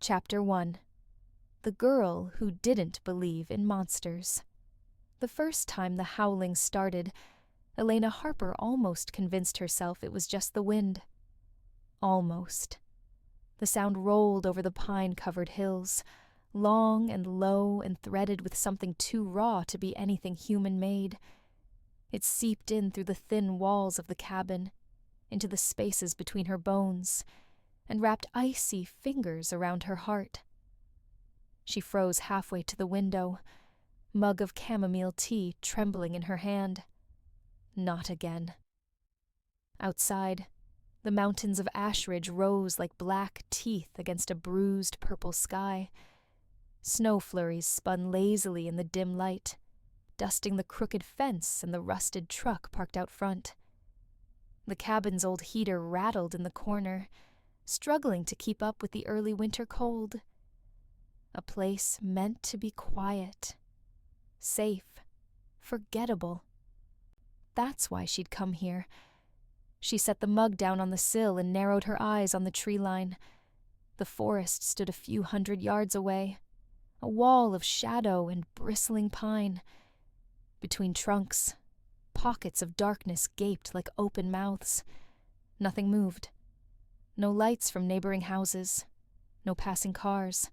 Chapter 1. The Girl Who Didn't Believe in Monsters. The first time the howling started, Elena Harper almost convinced herself it was just the wind. Almost. The sound rolled over the pine-covered hills, long and low and threaded with something too raw to be anything human-made. It seeped in through the thin walls of the cabin, into the spaces between her bones, and wrapped icy fingers around her heart. She froze halfway to the window, mug of chamomile tea trembling in her hand. Not again. Outside, the mountains of ash ridge rose like black teeth against a bruised purple sky. Snow flurries spun lazily in the dim light, dusting the crooked fence and the rusted truck parked out front. The cabin's old heater rattled in the corner, struggling to keep up with the early winter cold. A place meant to be quiet, safe, forgettable. That's why she'd come here. She set the mug down on the sill and narrowed her eyes on the tree line. The forest stood a few 100 yards away, a wall of shadow and bristling pine. Between trunks, pockets of darkness gaped like open mouths. Nothing moved. No lights from neighboring houses, no passing cars.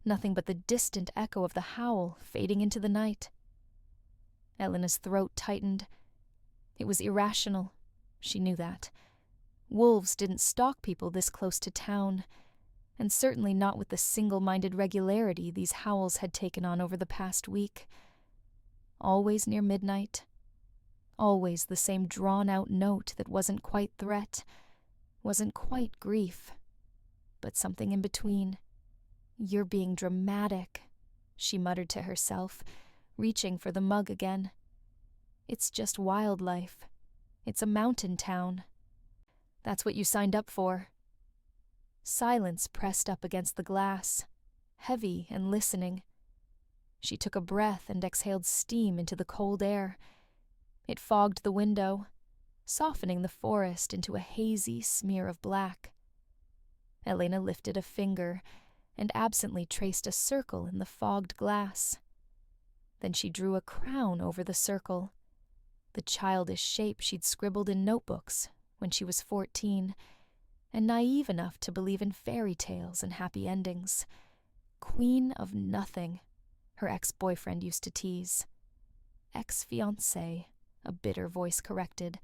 Nothing but the distant echo of the howl fading into the night. Elena's throat tightened. It was irrational. She knew that. Wolves didn't stalk people this close to town, and certainly not with the single-minded regularity these howls had taken on over the past week. Always near midnight. Always the same drawn-out note that wasn't quite threat, wasn't quite grief, but something in between. "You're being dramatic," she muttered to herself, reaching for the mug again. "It's just wildlife. It's a mountain town. That's what you signed up for." Silence pressed up against the glass, heavy and listening. She took a breath and exhaled steam into the cold air. It fogged the window, softening the forest into a hazy smear of black. Elena lifted a finger and absently traced a circle in the fogged glass. Then she drew a crown over the circle, the childish shape she'd scribbled in notebooks when she was 14, and naive enough to believe in fairy tales and happy endings. Queen of Nothing, her ex-boyfriend used to tease. Ex-fiancé, a bitter voice corrected.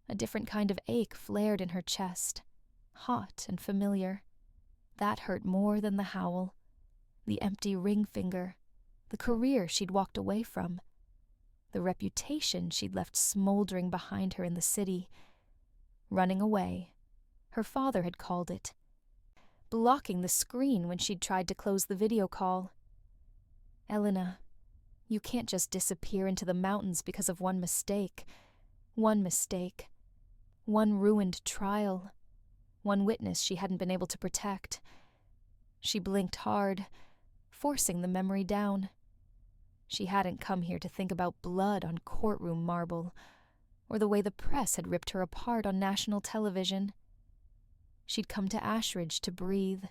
A different kind of ache flared in her chest, hot and familiar. That hurt more than the howl, the empty ring finger, the career she'd walked away from, the reputation she'd left smoldering behind her in the city. Running away, her father had called it. Blocking the screen when she'd tried to close the video call. Elena, you can't just disappear into the mountains because of one mistake. One mistake. One ruined trial. One witness she hadn't been able to protect. She blinked hard, forcing the memory down. She hadn't come here to think about blood on courtroom marble, or the way the press had ripped her apart on national television. She'd come to Ashridge to breathe,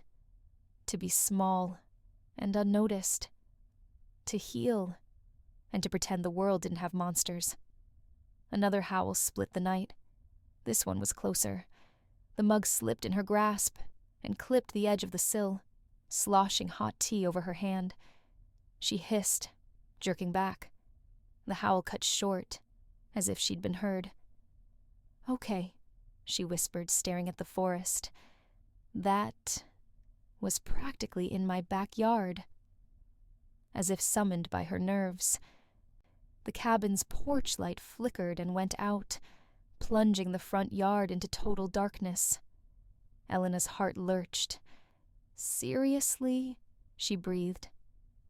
to be small and unnoticed, to heal, and to pretend the world didn't have monsters. Another howl split the night. This one was closer. The mug slipped in her grasp and clipped the edge of the sill, sloshing hot tea over her hand. She hissed, jerking back. The howl cut short, as if she'd been heard. "Okay," she whispered, staring at the forest. "That was practically in my backyard." As if summoned by her nerves, the cabin's porch light flickered and went out, plunging the front yard into total darkness. Elena's heart lurched. "Seriously?" she breathed.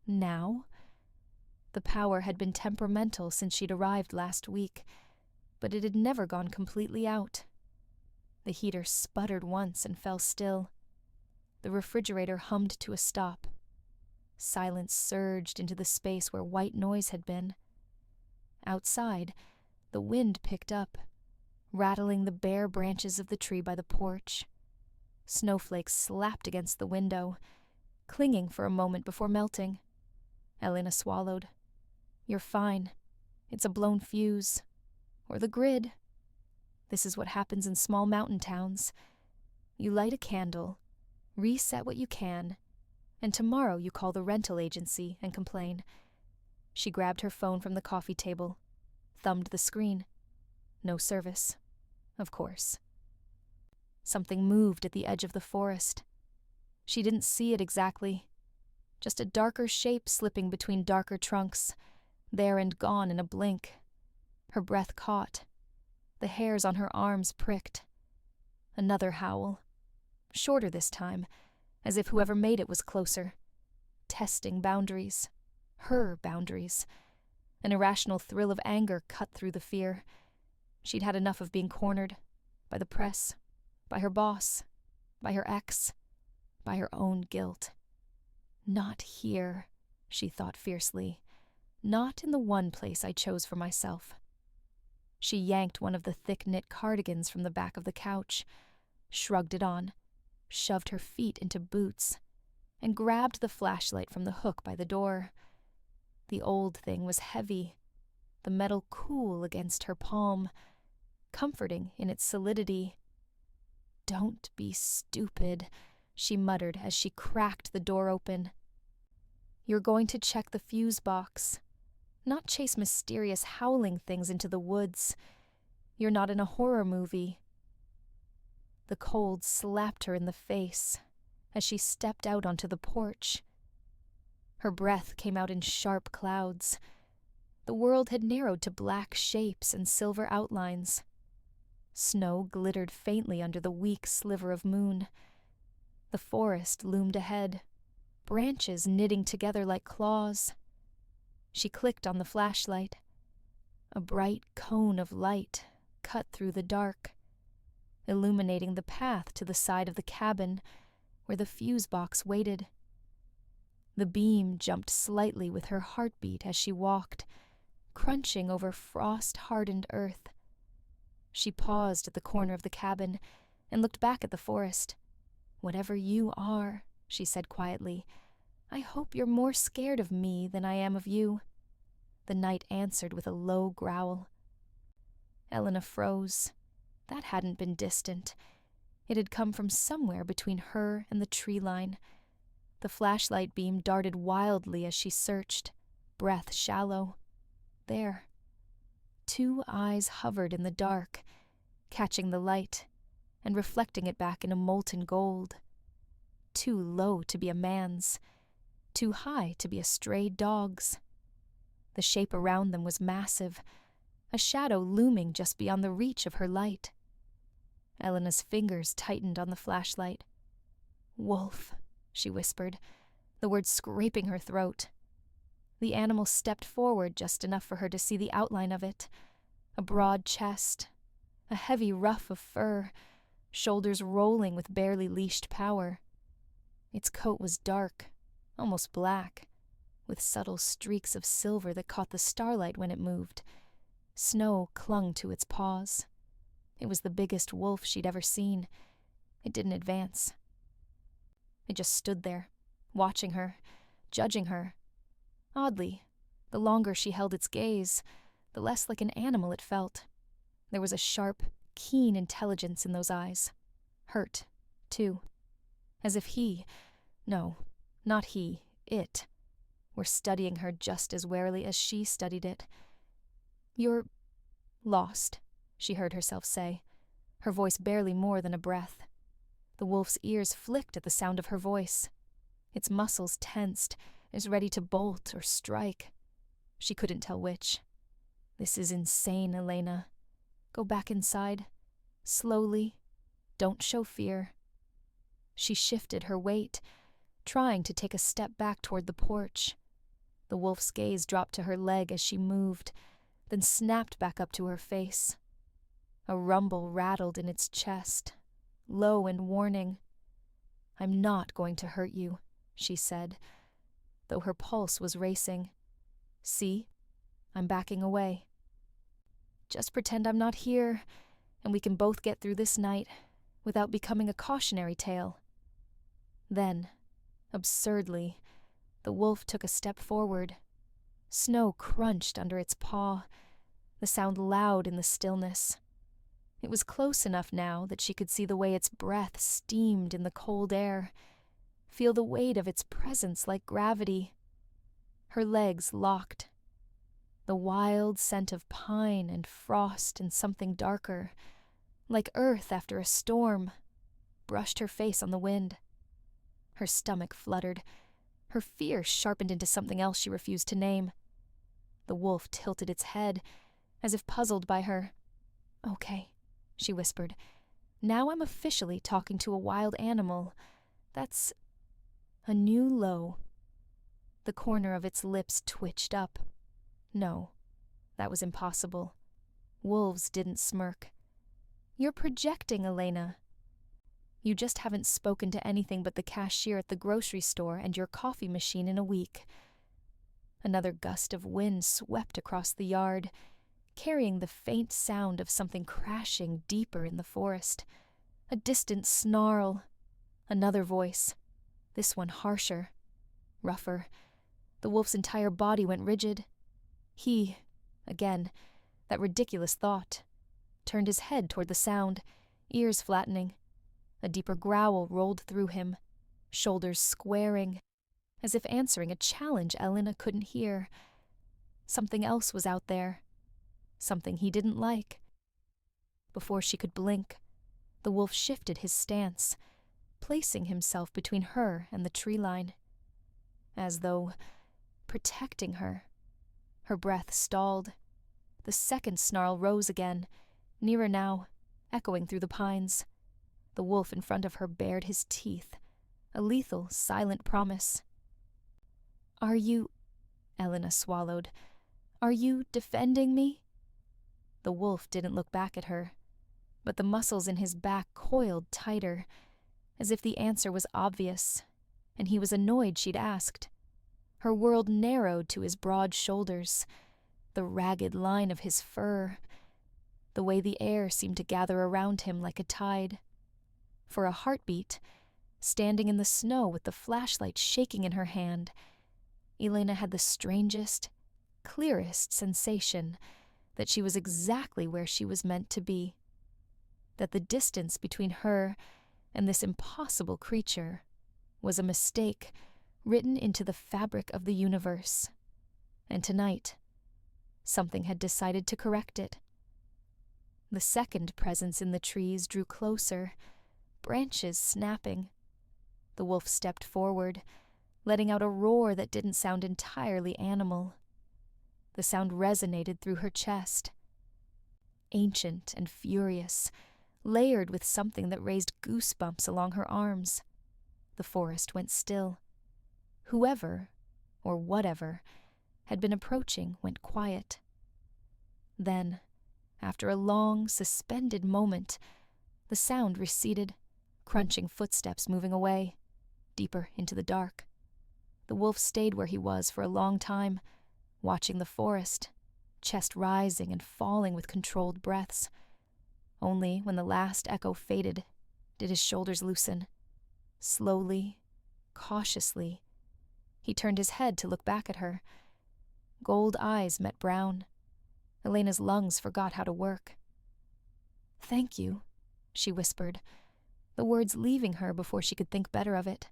"Now?" The power had been temperamental since she'd arrived last week, but it had never gone completely out. The heater sputtered once and fell still. The refrigerator hummed to a stop. Silence surged into the space where white noise had been. Outside, the wind picked up, rattling the bare branches of the tree by the porch. Snowflakes slapped against the window, clinging for a moment before melting. Elena swallowed. You're fine. It's a blown fuse. Or the grid. This is what happens in small mountain towns. You light a candle, reset what you can, and tomorrow you call the rental agency and complain. She grabbed her phone from the coffee table, thumbed the screen. No service. Of course. Something moved at the edge of the forest. She didn't see it exactly. Just a darker shape slipping between darker trunks, there and gone in a blink. Her breath caught. The hairs on her arms pricked. Another howl. Shorter this time, as if whoever made it was closer. Testing boundaries. Her boundaries. An irrational thrill of anger cut through the fear. She'd had enough of being cornered. By the press. By her boss. By her ex. By her own guilt. Not here, she thought fiercely. Not in the one place I chose for myself. She yanked one of the thick-knit cardigans from the back of the couch, shrugged it on, shoved her feet into boots, and grabbed the flashlight from the hook by the door. The old thing was heavy, the metal cool against her palm, comforting in its solidity. Don't be stupid, she muttered as she cracked the door open. You're going to check the fuse box, not chase mysterious howling things into the woods. You're not in a horror movie. The cold slapped her in the face as she stepped out onto the porch. Her breath came out in sharp clouds. The world had narrowed to black shapes and silver outlines. Snow glittered faintly under the weak sliver of moon. The forest loomed ahead, branches knitting together like claws. She clicked on the flashlight. A bright cone of light cut through the dark, illuminating the path to the side of the cabin where the fuse box waited. The beam jumped slightly with her heartbeat as she walked, crunching over frost-hardened earth. She paused at the corner of the cabin and looked back at the forest. Whatever you are, she said quietly, I hope you're more scared of me than I am of you. The night answered with a low growl. Elena froze. That hadn't been distant. It had come from somewhere between her and the tree line. The flashlight beam darted wildly as she searched, breath shallow. There. Two eyes hovered in the dark, catching the light and reflecting it back in a molten gold. Too low to be a man's, too high to be a stray dog's. The shape around them was massive, a shadow looming just beyond the reach of her light. Elena's fingers tightened on the flashlight. Wolf, she whispered, the words scraping her throat. The animal stepped forward just enough for her to see the outline of it. A broad chest, a heavy ruff of fur, shoulders rolling with barely leashed power. Its coat was dark, almost black, with subtle streaks of silver that caught the starlight when it moved. Snow clung to its paws. It was the biggest wolf she'd ever seen. It didn't advance. It just stood there, watching her, judging her. Oddly, the longer she held its gaze, the less like an animal it felt. There was a sharp, keen intelligence in those eyes. Hurt, too. As if no, not it, were studying her just as warily as she studied it. You're lost, she heard herself say, her voice barely more than a breath. The wolf's ears flicked at the sound of her voice. Its muscles tensed, as ready to bolt or strike. She couldn't tell which. This is insane, Elena. Go back inside. Slowly. Don't show fear. She shifted her weight, trying to take a step back toward the porch. The wolf's gaze dropped to her leg as she moved, then snapped back up to her face. A rumble rattled in its chest, low and warning. I'm not going to hurt you, she said, though her pulse was racing. See? I'm backing away. Just pretend I'm not here, and we can both get through this night, without becoming a cautionary tale. Then, absurdly, the wolf took a step forward. Snow crunched under its paw, the sound loud in the stillness. It was close enough now that she could see the way its breath steamed in the cold air, feel the weight of its presence like gravity. Her legs locked. The wild scent of pine and frost and something darker, like earth after a storm, brushed her face on the wind. Her stomach fluttered. Her fear sharpened into something else she refused to name. The wolf tilted its head, as if puzzled by her. "Okay," she whispered. "Now I'm officially talking to a wild animal. That's a new low." The corner of its lips twitched up. No, that was impossible. Wolves didn't smirk. "You're projecting, Elena. You just haven't spoken to anything but the cashier at the grocery store and your coffee machine in a week." Another gust of wind swept across the yard, carrying the faint sound of something crashing deeper in the forest. A distant snarl. Another voice, this one harsher, rougher. The wolf's entire body went rigid. He, again, that ridiculous thought, turned his head toward the sound, ears flattening. A deeper growl rolled through him, shoulders squaring, as if answering a challenge Elena couldn't hear. Something else was out there. Something he didn't like. Before she could blink, the wolf shifted his stance, placing himself between her and the tree line. As though protecting her. Her breath stalled. The second snarl rose again, nearer now, echoing through the pines. The wolf in front of her bared his teeth, a lethal, silent promise. "Are you—" Elena swallowed. "Are you defending me?" The wolf didn't look back at her, but the muscles in his back coiled tighter, as if the answer was obvious, and he was annoyed she'd asked. Her world narrowed to his broad shoulders, the ragged line of his fur, the way the air seemed to gather around him like a tide. For a heartbeat, standing in the snow with the flashlight shaking in her hand, Elena had the strangest, clearest sensation that she was exactly where she was meant to be. That the distance between her and this impossible creature was a mistake written into the fabric of the universe. And tonight, something had decided to correct it. The second presence in the trees drew closer, branches snapping. The wolf stepped forward, letting out a roar that didn't sound entirely animal. The sound resonated through her chest. Ancient and furious, layered with something that raised goosebumps along her arms. The forest went still. Whoever, or whatever, had been approaching went quiet. Then, after a long, suspended moment, the sound receded, crunching footsteps moving away, deeper into the dark. The wolf stayed where he was for a long time, watching the forest, chest rising and falling with controlled breaths. Only when the last echo faded did his shoulders loosen. Slowly, cautiously, he turned his head to look back at her. Gold eyes met brown. Elena's lungs forgot how to work. "Thank you," she whispered, the words leaving her before she could think better of it.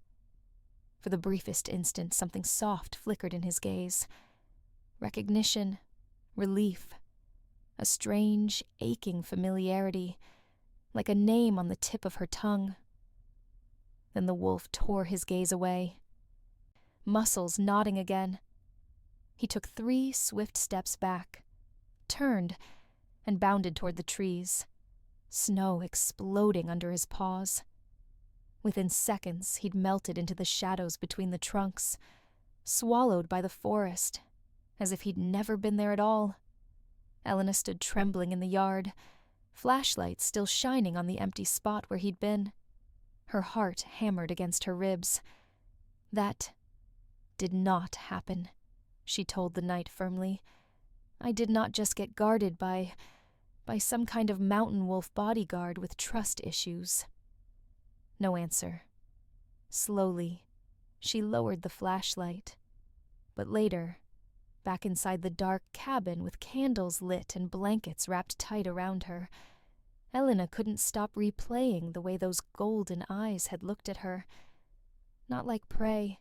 For the briefest instant, something soft flickered in his gaze. Recognition, relief, a strange, aching familiarity, like a name on the tip of her tongue. Then the wolf tore his gaze away. Muscles knotting again. He took 3 swift steps back, turned, and bounded toward the trees, snow exploding under his paws. Within seconds, he'd melted into the shadows between the trunks, swallowed by the forest, as if he'd never been there at all. Elena stood trembling in the yard, flashlight still shining on the empty spot where he'd been. Her heart hammered against her ribs. That did not happen, she told the night firmly. I did not just get guarded by some kind of mountain wolf bodyguard with trust issues. No answer. Slowly, she lowered the flashlight. But later, back inside the dark cabin with candles lit and blankets wrapped tight around her, Elena couldn't stop replaying the way those golden eyes had looked at her. Not like prey,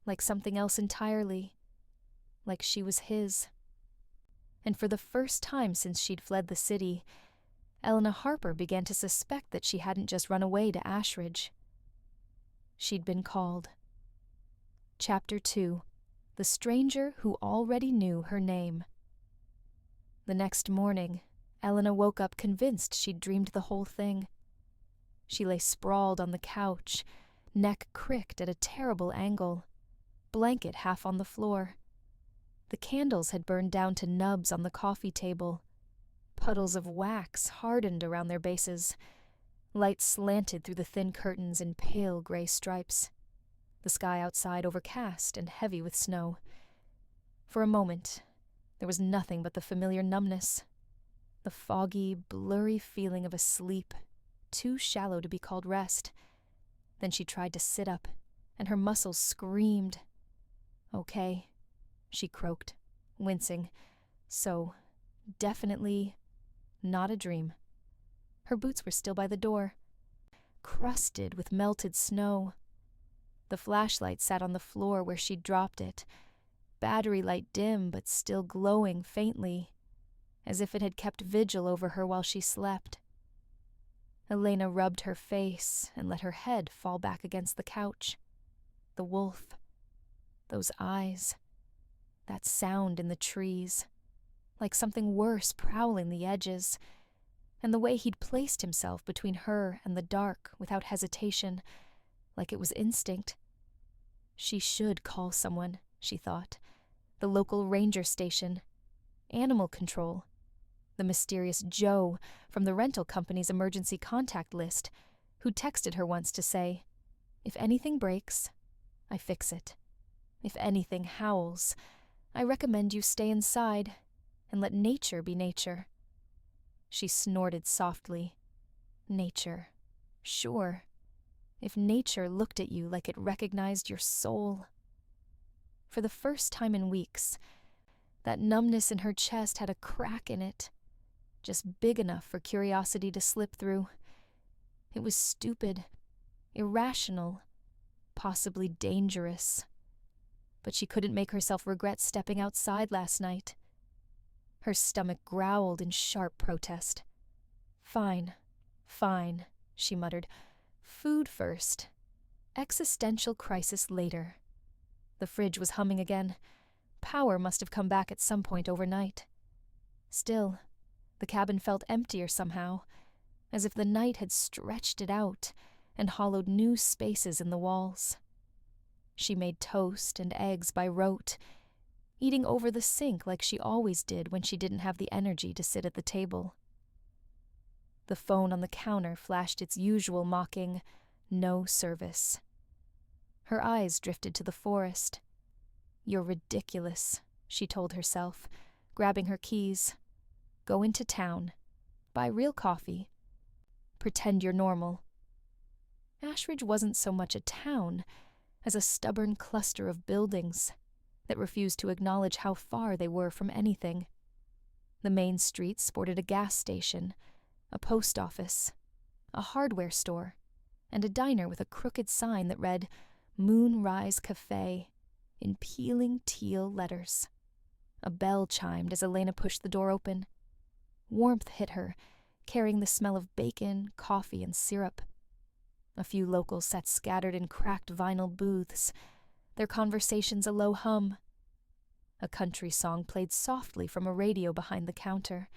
like something else entirely, like she was his. And for the first time since she'd fled the city, Elena Harper began to suspect that she hadn't just run away to Ashridge. She'd been called. Chapter 2. The Stranger Who Already Knew Her Name. The next morning, Elena woke up convinced she'd dreamed the whole thing. She lay sprawled on the couch, neck cricked at a terrible angle, blanket half on the floor. The candles had burned down to nubs on the coffee table. Puddles of wax hardened around their bases. Light slanted through the thin curtains in pale gray stripes. The sky outside overcast and heavy with snow. For a moment, there was nothing but the familiar numbness. The foggy, blurry feeling of a sleep, too shallow to be called rest. Then she tried to sit up, and her muscles screamed. Okay, she croaked, wincing. So, definitely not a dream. Her boots were still by the door, crusted with melted snow. The flashlight sat on the floor where she'd dropped it, battery light dim but still glowing faintly, as if it had kept vigil over her while she slept. Elena rubbed her face and let her head fall back against the couch. The wolf. Those eyes. That sound in the trees. Like something worse prowling the edges. And the way he'd placed himself between her and the dark without hesitation, like it was instinct. She should call someone, she thought. The local ranger station. Animal control. The mysterious Joe from the rental company's emergency contact list, who texted her once to say, "If anything breaks, I fix it. If anything howls, I recommend you stay inside and let nature be nature." She snorted softly. Nature. Sure. If nature looked at you like it recognized your soul. For the first time in weeks, that numbness in her chest had a crack in it, just big enough for curiosity to slip through. It was stupid, irrational, possibly dangerous. But she couldn't make herself regret stepping outside last night. Her stomach growled in sharp protest. Fine, she muttered. Food first. Existential crisis later. The fridge was humming again. Power must have come back at some point overnight. Still, the cabin felt emptier somehow, as if the night had stretched it out and hollowed new spaces in the walls. She made toast and eggs by rote, eating over the sink like she always did when she didn't have the energy to sit at the table. The phone on the counter flashed its usual mocking, "No service." Her eyes drifted to the forest. "You're ridiculous," she told herself, grabbing her keys. "Go into town. Buy real coffee. Pretend you're normal." Ashridge wasn't so much a town as a stubborn cluster of buildings that refused to acknowledge how far they were from anything. The main street sported a gas station, a post office, a hardware store, and a diner with a crooked sign that read Moonrise Cafe in peeling teal letters. A bell chimed as Elena pushed the door open. Warmth hit her, carrying the smell of bacon, coffee, and syrup. A few locals sat scattered in cracked vinyl booths, their conversations a low hum. A country song played softly from a radio behind the counter.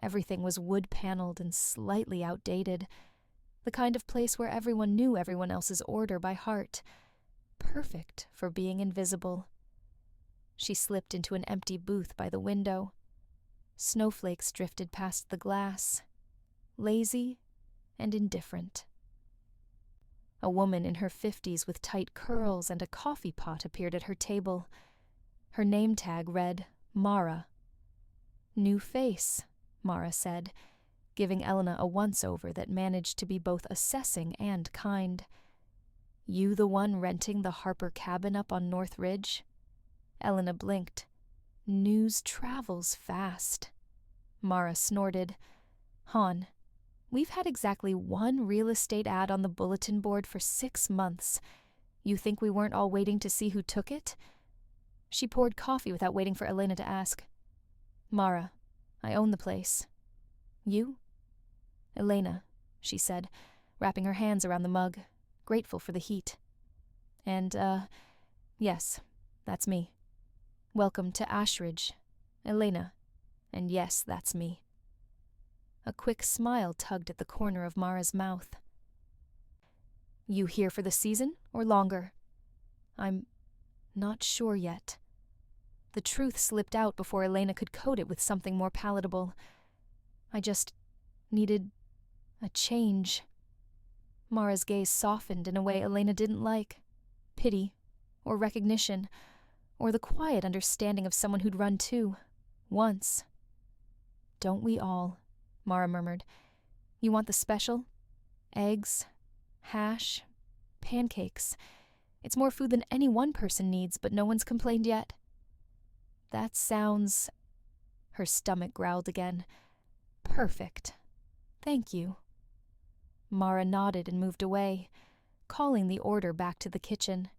Everything was wood-paneled and slightly outdated, the kind of place where everyone knew everyone else's order by heart, perfect for being invisible. She slipped into an empty booth by the window. Snowflakes drifted past the glass, lazy and indifferent. A woman in her 50s with tight curls and a coffee pot appeared at her table. Her name tag read Mara. "New face," Mara said, giving Elena a once-over that managed to be both assessing and kind. "You the one renting the Harper cabin up on North Ridge?" Elena blinked. "News travels fast." Mara snorted. "Hon, we've had exactly one real estate ad on the bulletin board for 6 months. You think we weren't all waiting to see who took it?" She poured coffee without waiting for Elena to ask. "Mara, I own the place." "You?" "Elena," she said, wrapping her hands around the mug, grateful for the heat. "And, yes, that's me. Welcome to Ashridge, Elena. And yes, that's me." A quick smile tugged at the corner of Mara's mouth. "You here for the season, or longer?" "I'm not sure yet." The truth slipped out before Elena could coat it with something more palatable. "I just needed a change." Mara's gaze softened in a way Elena didn't like. Pity, or recognition, or the quiet understanding of someone who'd run too, once. "Don't we all?" Mara murmured. "You want the special? Eggs, hash, pancakes. It's more food than any one person needs, but no one's complained yet." "That sounds..." Her stomach growled again. "Perfect. Thank you." Mara nodded and moved away, calling the order back to the kitchen.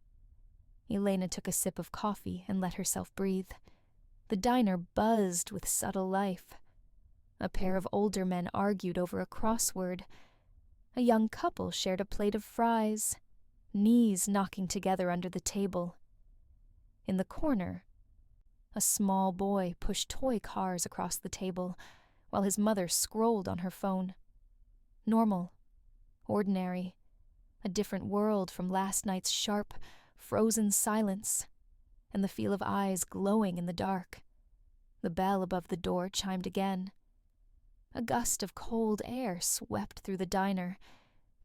Elena took a sip of coffee and let herself breathe. The diner buzzed with subtle life. A pair of older men argued over a crossword. A young couple shared a plate of fries, knees knocking together under the table. In the corner, a small boy pushed toy cars across the table while his mother scrolled on her phone. Normal, ordinary, a different world from last night's sharp, frozen silence and the feel of eyes glowing in the dark. The bell above the door chimed again. A gust of cold air swept through the diner,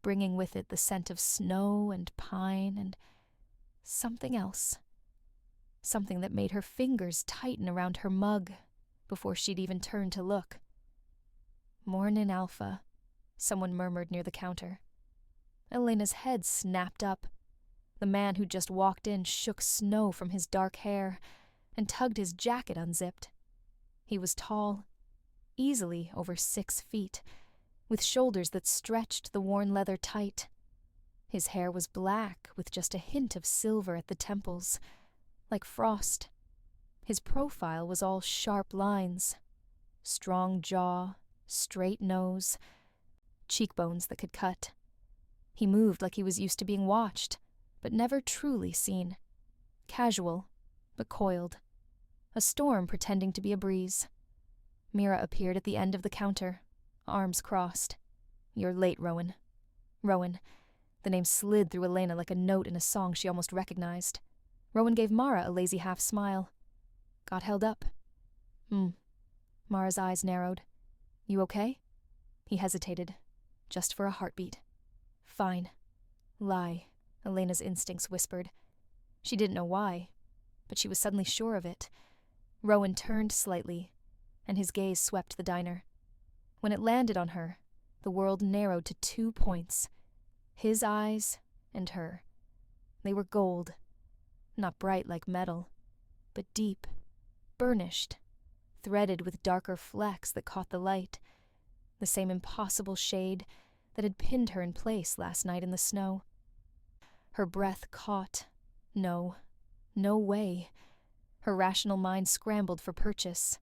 bringing with it the scent of snow and pine and something else. Something that made her fingers tighten around her mug before she'd even turned to look. "Mornin', Alpha," someone murmured near the counter. Elena's head snapped up. The man who just walked in shook snow from his dark hair and tugged his jacket unzipped. He was tall, easily over 6 feet, with shoulders that stretched the worn leather tight. His hair was black with just a hint of silver at the temples, like frost. His profile was all sharp lines, strong jaw, straight nose, cheekbones that could cut. He moved like he was used to being watched, but never truly seen. Casual, but coiled. A storm pretending to be a breeze. Mira appeared at the end of the counter, arms crossed. "You're late, Rowan." Rowan. The name slid through Elena like a note in a song she almost recognized. Rowan gave Mara a lazy half-smile. "Got held up." Mara's eyes narrowed. "You okay?" He hesitated, just for a heartbeat. "Fine." "Lie," Elena's instincts whispered. She didn't know why, but she was suddenly sure of it. Rowan turned slightly, and his gaze swept the diner. When it landed on her, the world narrowed to 2 points. His eyes and her. They were gold. Not bright like metal, but deep, burnished, threaded with darker flecks that caught the light, the same impossible shade that had pinned her in place last night in the snow. Her breath caught. No way. Her rational mind scrambled for purchase.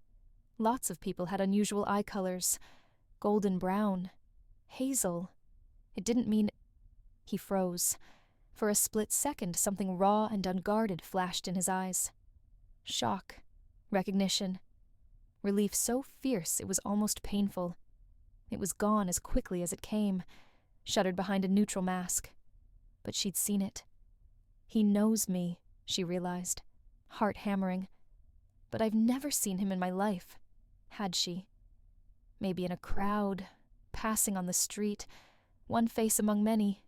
Lots of people had unusual eye colors. Golden brown. Hazel. It didn't mean... He froze. For a split second, something raw and unguarded flashed in his eyes. Shock. Recognition. Relief so fierce it was almost painful. It was gone as quickly as it came, shuttered behind a neutral mask. But she'd seen it. He knows me, she realized, heart hammering. But I've never seen him in my life. Had she? Maybe in a crowd, passing on the street, one face among many.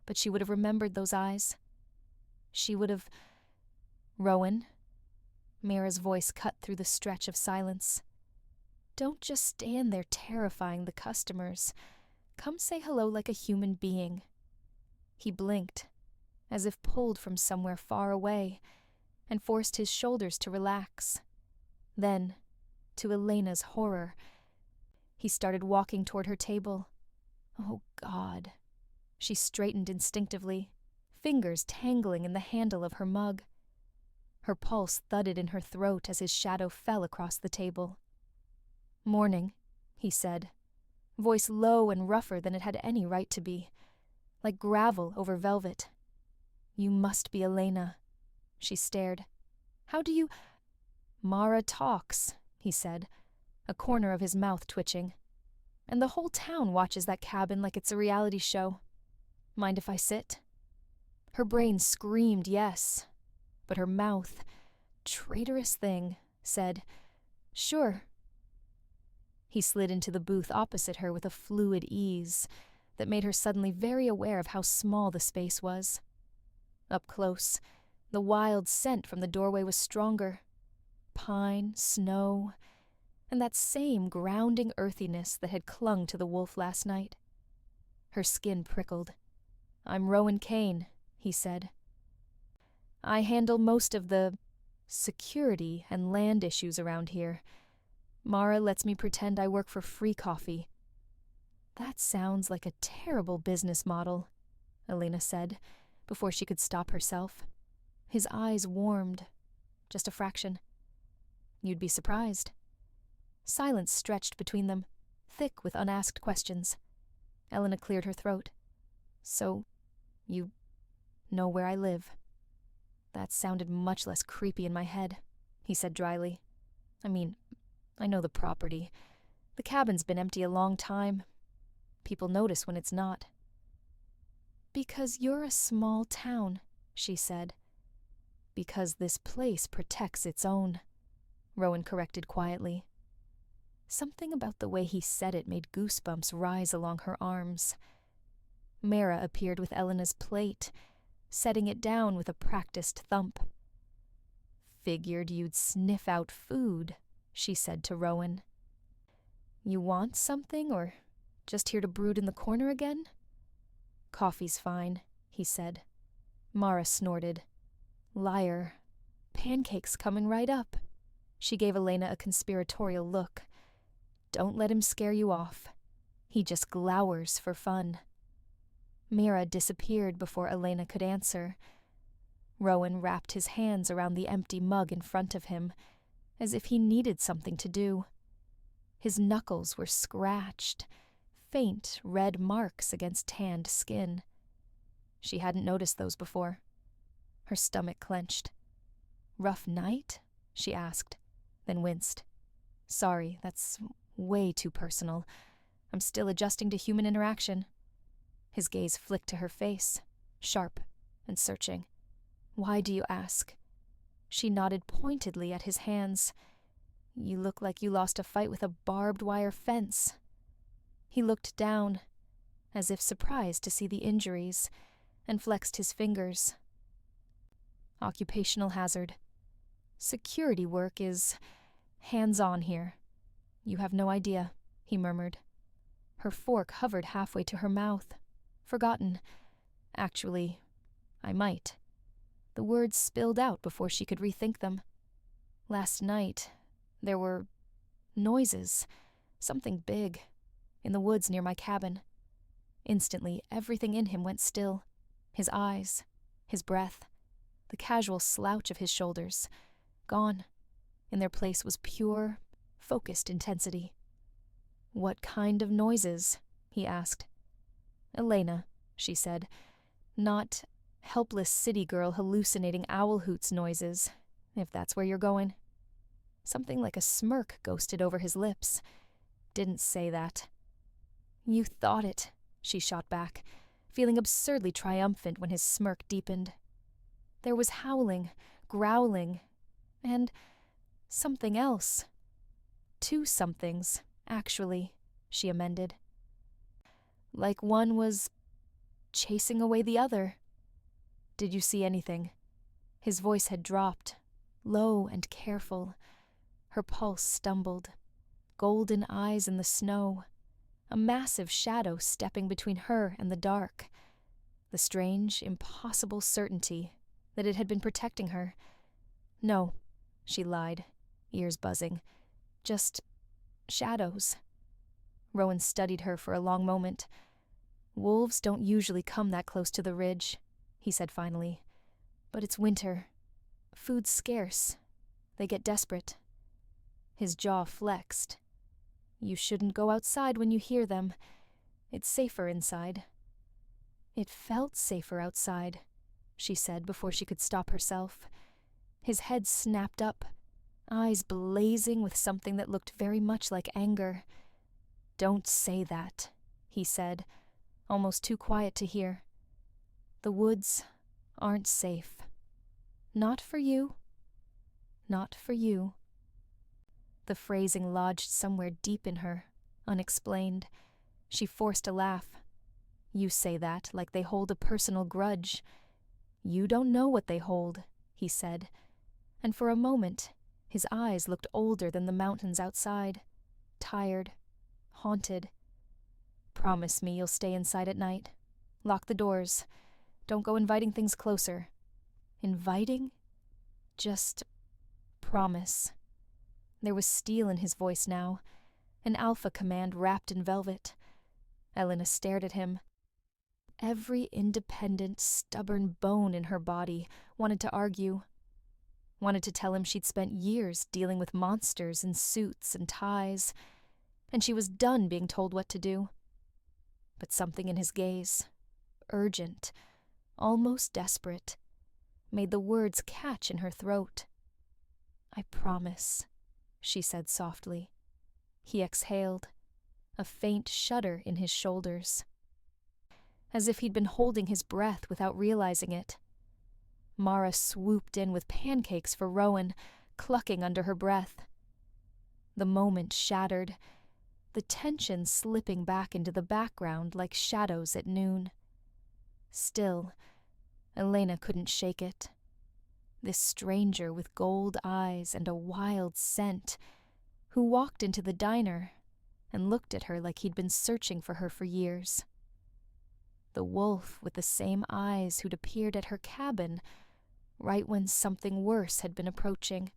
But she would have remembered those eyes. She would have... "Rowan?" Mira's voice cut through the stretch of silence. Don't just stand there terrifying the customers. Come say hello like a human being." He blinked, as if pulled from somewhere far away, and forced his shoulders to relax. Then, to Elena's horror, he started walking toward her table. Oh, God. She straightened instinctively, fingers tangling in the handle of her mug. Her pulse thudded in her throat as his shadow fell across the table. "Morning," he said, voice low and rougher than it had any right to be, like gravel over velvet. "You must be Elena." She stared. "How do you—" "Mara talks," he said, a corner of his mouth twitching. "And the whole town watches that cabin like it's a reality show. Mind if I sit?" Her brain screamed yes, but her mouth, traitorous thing, said, "Sure." He slid into the booth opposite her with a fluid ease that made her suddenly very aware of how small the space was. Up close, the wild scent from the doorway was stronger. Pine, snow, and that same grounding earthiness that had clung to the wolf last night. Her skin prickled. "I'm Rowan Kane," he said. "I handle most of the security and land issues around here. Mara lets me pretend I work for free coffee." "That sounds like a terrible business model," Elena said, before she could stop herself. His eyes warmed, just a fraction. "You'd be surprised." Silence stretched between them, thick with unasked questions. Elena cleared her throat. "So, you know where I live?" "That sounded much less creepy in my head," he said dryly. "I mean, I know the property. The cabin's been empty a long time. People notice when it's not." "Because you're a small town," she said. "Because this place protects its own," Rowan corrected quietly. Something about the way he said it made goosebumps rise along her arms. Mara appeared with Elena's plate, setting it down with a practiced thump. "Figured you'd sniff out food," she said to Rowan. "You want something, or just here to brood in the corner again?" "Coffee's fine," he said. Mara snorted. "Liar. Pancakes coming right up." She gave Elena a conspiratorial look. "Don't let him scare you off. He just glowers for fun." Mira disappeared before Elena could answer. Rowan wrapped his hands around the empty mug in front of him, as if he needed something to do. His knuckles were scratched, faint red marks against tanned skin. She hadn't noticed those before. Her stomach clenched. "Rough night?" she asked, then winced. "Sorry, that's way too personal. I'm still adjusting to human interaction." His gaze flicked to her face, sharp and searching. "Why do you ask?" She nodded pointedly at his hands. "You look like you lost a fight with a barbed wire fence." He looked down, as if surprised to see the injuries, and flexed his fingers. "Occupational hazard. Security work is hands-on here. You have no idea," he murmured. Her fork hovered halfway to her mouth. "Forgotten. Actually, I might." The words spilled out before she could rethink them. "Last night, there were noises, something big, in the woods near my cabin." Instantly, everything in him went still. His eyes, his breath, the casual slouch of his shoulders, gone. In their place was pure, focused intensity. "What kind of noises?" he asked. "Elena," she said, "not helpless city girl hallucinating owl hoots noises, if that's where you're going." Something like a smirk ghosted over his lips. "Didn't say that." "You thought it," she shot back, feeling absurdly triumphant when his smirk deepened. "There was howling, growling, and something else. Two somethings, actually," she amended. "Like one was chasing away the other." "Did you see anything?" His voice had dropped, low and careful. Her pulse stumbled. golden eyes in the snow, a massive shadow stepping between her and the dark. The strange, impossible certainty that it had been protecting her. "No," she lied, ears buzzing. "Just shadows." Rowan studied her for a long moment. "Wolves don't usually come that close to the ridge," he said finally. "But it's winter. Food's scarce. They get desperate." His jaw flexed. "You shouldn't go outside when you hear them. It's safer inside." "It felt safer outside," she said before she could stop herself. His head snapped up, eyes blazing with something that looked very much like anger. "Don't say that," he said, almost too quiet to hear. "The woods aren't safe. Not for you. Not for you." The phrasing lodged somewhere deep in her, unexplained. She forced a laugh. "You say that like they hold a personal grudge. You don't know what they hold," he said, and for a moment his eyes looked older than the mountains outside, tired, haunted. "Promise me you'll stay inside at night. Lock the doors. Don't go inviting things closer." "Inviting? Just promise." There was steel in his voice now, an alpha command wrapped in velvet. Elena stared at him. Every independent, stubborn bone in her body wanted to argue, wanted to tell him she'd spent years dealing with monsters in suits and ties, and she was done being told what to do. But something in his gaze, urgent, almost desperate, made the words catch in her throat. "I promise," she said softly. He exhaled, a faint shudder in his shoulders, as if he'd been holding his breath without realizing it. Mara swooped in with pancakes for Rowan, clucking under her breath. The moment shattered, the tension slipping back into the background like shadows at noon. Still, Elena couldn't shake it. This stranger with gold eyes and a wild scent, who walked into the diner and looked at her like he'd been searching for her for years. The wolf with the same eyes who'd appeared at her cabin right when something worse had been approaching.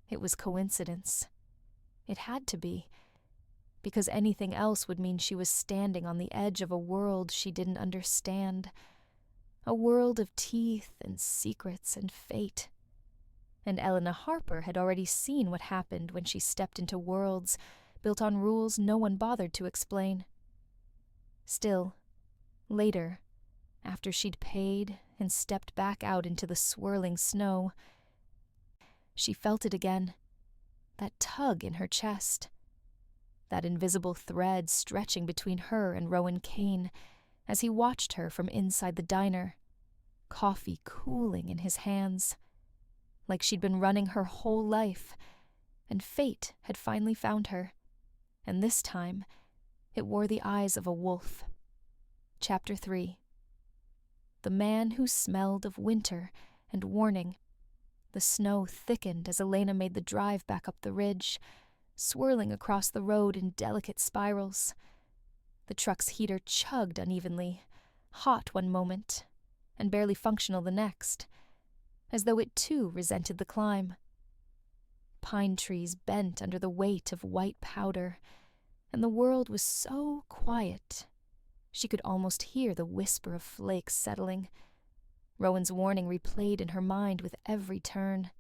It was coincidence. It had to be, because anything else would mean she was standing on the edge of a world she didn't understand, a world of teeth and secrets and fate. And Elena Harper had already seen what happened when she stepped into worlds built on rules no one bothered to explain. Still, later, after she'd paid and stepped back out into the swirling snow, she felt it again, that tug in her chest, that invisible thread stretching between her and Rowan Kane as he watched her from inside the diner, coffee cooling in his hands, like she'd been running her whole life, and fate had finally found her, and this time it wore the eyes of a wolf. Chapter 3. The man who smelled of winter and warning. The snow thickened as Elena made the drive back up the ridge, swirling across the road in delicate spirals. The truck's heater chugged unevenly, hot one moment, and barely functional the next, as though it too resented the climb. Pine trees bent under the weight of white powder, and the world was so quiet she could almost hear the whisper of flakes settling. Rowan's warning replayed in her mind with every turn.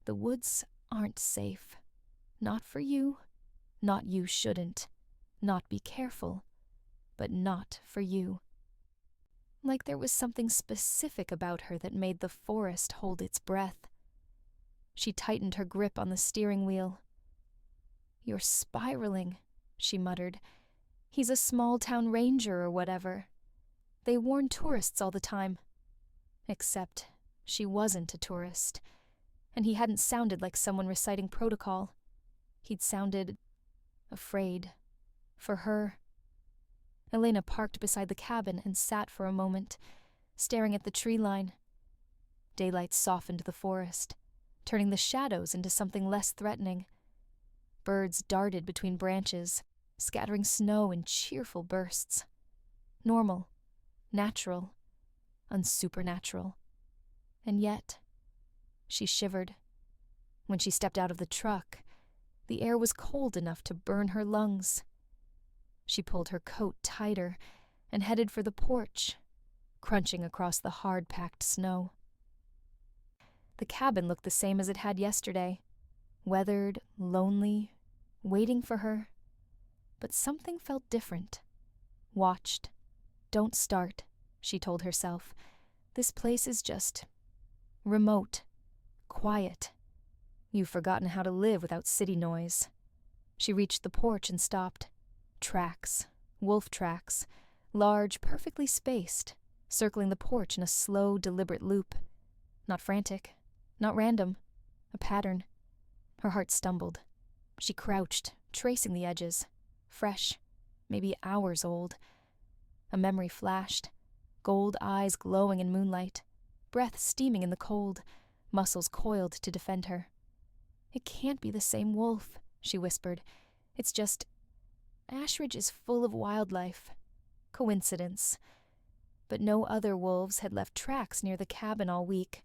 The woods aren't safe. Not for you. Not you shouldn't. Not be careful. But not for you. Like there was something specific about her that made the forest hold its breath. She tightened her grip on the steering wheel. "You're spiraling," she muttered. "He's a small-town ranger or whatever. They warn tourists all the time." Except she wasn't a tourist, and he hadn't sounded like someone reciting protocol. He'd sounded afraid. For her. Elena parked beside the cabin and sat for a moment, staring at the tree line. Daylight softened the forest, turning the shadows into something less threatening. birds darted between branches, scattering snow in cheerful bursts. Normal, natural, unsupernatural. And yet, she shivered. When she stepped out of the truck, the air was cold enough to burn her lungs. She pulled her coat tighter and headed for the porch, crunching across the hard-packed snow. The cabin looked the same as it had yesterday, weathered, lonely, waiting for her. But something felt different. Watched. Don't start, she told herself. This place is just remote, quiet. You've forgotten how to live without city noise. She reached the porch and stopped. Tracks, wolf tracks, large, perfectly spaced, circling the porch in a slow, deliberate loop. Not frantic, not random, a pattern. Her heart stumbled. She crouched, tracing the edges. Fresh, maybe hours old. A memory flashed, gold eyes glowing in moonlight, breath steaming in the cold, muscles coiled to defend her. It can't be the same wolf, she whispered. It's just... Ashridge is full of wildlife. Coincidence. But no other wolves had left tracks near the cabin all week.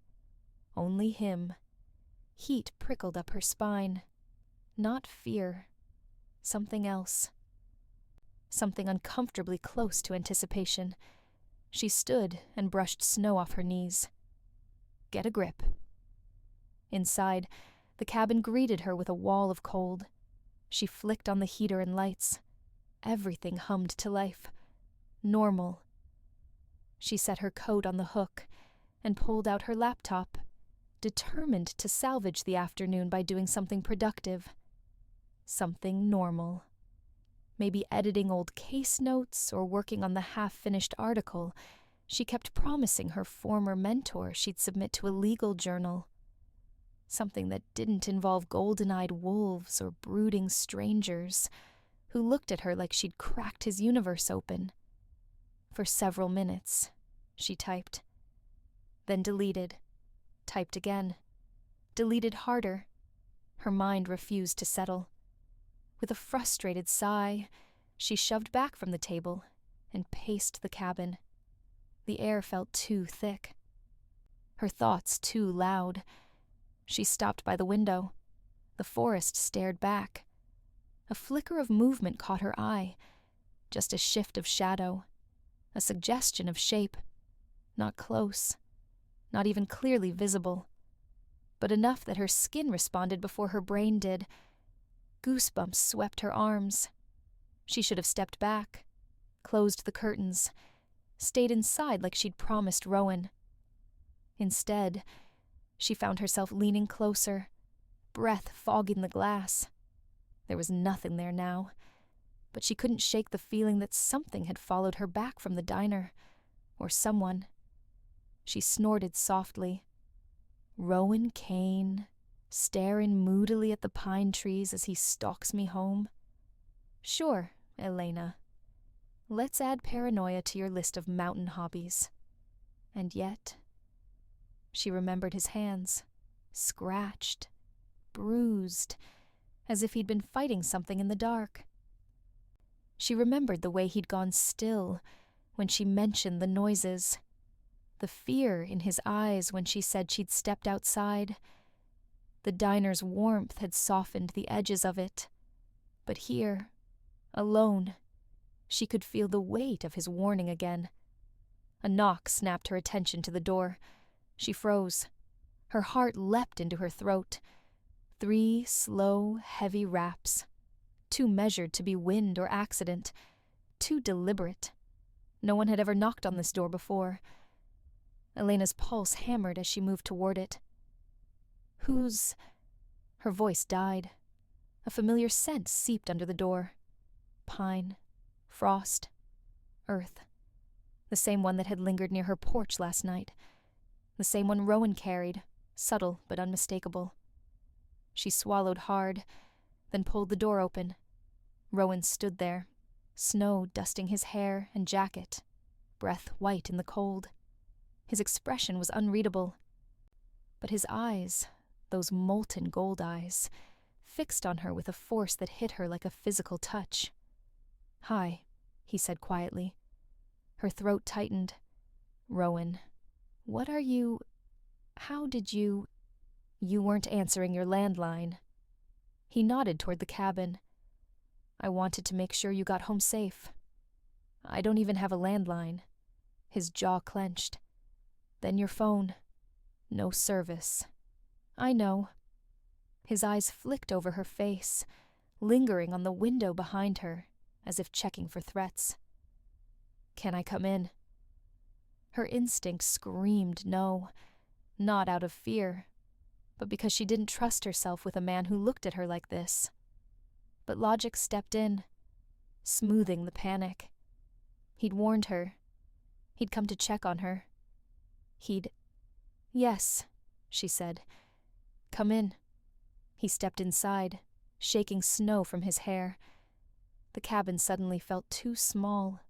Only him. Heat prickled up her spine. Not fear. Something else. Something uncomfortably close to anticipation. She stood and brushed snow off her knees. Get a grip. Inside, the cabin greeted her with a wall of cold. She flicked on the heater and lights. Everything hummed to life. Normal. She set her coat on the hook and pulled out her laptop, determined to salvage the afternoon by doing something productive. Something normal. Maybe editing old case notes or working on the half-finished article she kept promising her former mentor she'd submit to a legal journal. Something that didn't involve golden-eyed wolves or brooding strangers who looked at her like she'd cracked his universe open. For several minutes, she typed. Then deleted. Typed again. Deleted harder. Her mind refused to settle. With a frustrated sigh, she shoved back from the table and paced the cabin. The air felt too thick. Her thoughts too loud. She stopped by the window. The forest stared back. A flicker of movement caught her eye. Just a shift of shadow. A suggestion of shape. Not close. Not even clearly visible. But enough that her skin responded before her brain did. Goosebumps swept her arms. She should have stepped back, closed the curtains, stayed inside like she'd promised Rowan. Instead, she found herself leaning closer, breath fogging the glass. There was nothing there now, but she couldn't shake the feeling that something had followed her back from the diner, or someone. She snorted softly. Rowan Kane, staring moodily at the pine trees as he stalks me home. Sure, Elena. Let's add paranoia to your list of mountain hobbies. And yet... She remembered his hands, scratched, bruised, as if he'd been fighting something in the dark. She remembered the way he'd gone still when she mentioned the noises, the fear in his eyes when she said she'd stepped outside. The diner's warmth had softened the edges of it, but here, alone, she could feel the weight of his warning again. A knock snapped her attention to the door. She froze. Her heart leapt into her throat. 3 slow, heavy raps. Too measured to be wind or accident. Too deliberate. No one had ever knocked on this door before. Elena's pulse hammered as she moved toward it. Whose... Her voice died. A familiar scent seeped under the door. Pine. Frost. Earth. The same one that had lingered near her porch last night. The same one Rowan carried, subtle but unmistakable. She swallowed hard, then pulled the door open. Rowan stood there, snow dusting his hair and jacket, breath white in the cold. His expression was unreadable. But his eyes, those molten gold eyes, fixed on her with a force that hit her like a physical touch. "Hi," he said quietly. Her throat tightened. "Rowan, what are you... How did you... You weren't answering your landline." He nodded toward the cabin. "I wanted to make sure you got home safe." "I don't even have a landline." His jaw clenched. "Then your phone. No service." "I know." His eyes flicked over her face, lingering on the window behind her, as if checking for threats. "Can I come in?" Her instinct screamed no, not out of fear, but because she didn't trust herself with a man who looked at her like this. But logic stepped in, smoothing the panic. He'd warned her. He'd come to check on her. "Yes," she said. "Come in." He stepped inside, shaking snow from his hair. The cabin suddenly felt too small,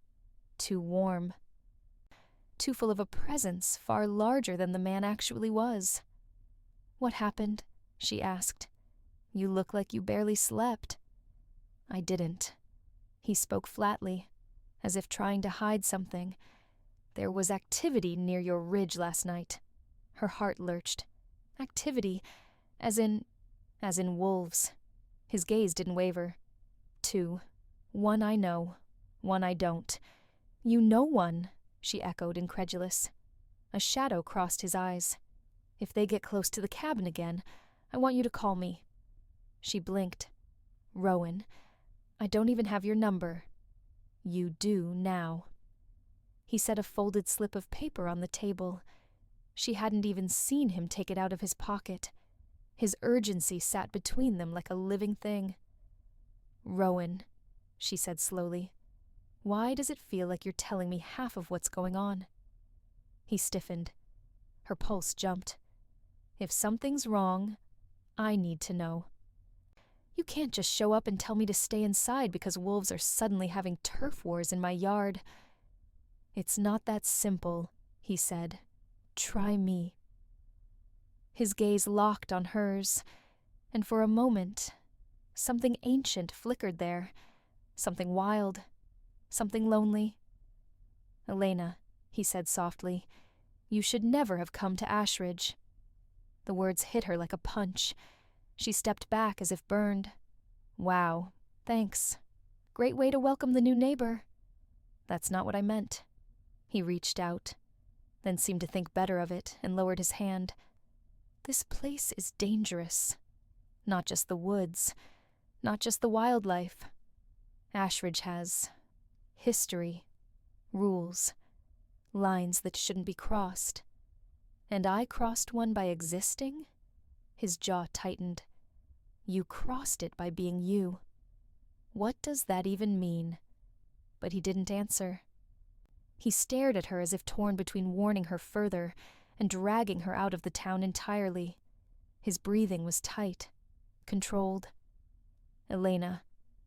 too warm, too full of a presence far larger than the man actually was. "What happened?" she asked. "You look like you barely slept." "I didn't." He spoke flatly, as if trying to hide something. "There was activity near your ridge last night." Her heart lurched. "Activity, as in wolves." His gaze didn't waver. "Two. One I know, one I don't." "You know one," she echoed, incredulous. A shadow crossed his eyes. "If they get close to the cabin again, I want you to call me." She blinked. "Rowan, I don't even have your number." "You do now." He set a folded slip of paper on the table. She hadn't even seen him take it out of his pocket. His urgency sat between them like a living thing. "Rowan," she said slowly, "why does it feel like you're telling me half of what's going on?" He stiffened. Her pulse jumped. "If something's wrong, I need to know. You can't just show up and tell me to stay inside because wolves are suddenly having turf wars in my yard." "It's not that simple," he said. "Try me." His gaze locked on hers, and for a moment, something ancient flickered there, something wild, something lonely. "Elena," he said softly, "you should never have come to Ashridge." The words hit her like a punch. She stepped back as if burned. "Wow, thanks. Great way to welcome the new neighbor." "That's not what I meant." He reached out, then seemed to think better of it and lowered his hand. "This place is dangerous. Not just the woods, not just the wildlife. Ashridge has history, rules, lines that shouldn't be crossed. And I crossed one by existing?" His jaw tightened. "You crossed it by being you. What does that even mean?" But he didn't answer. He stared at her as if torn between warning her further and dragging her out of the town entirely. His breathing was tight, controlled. "Elena,"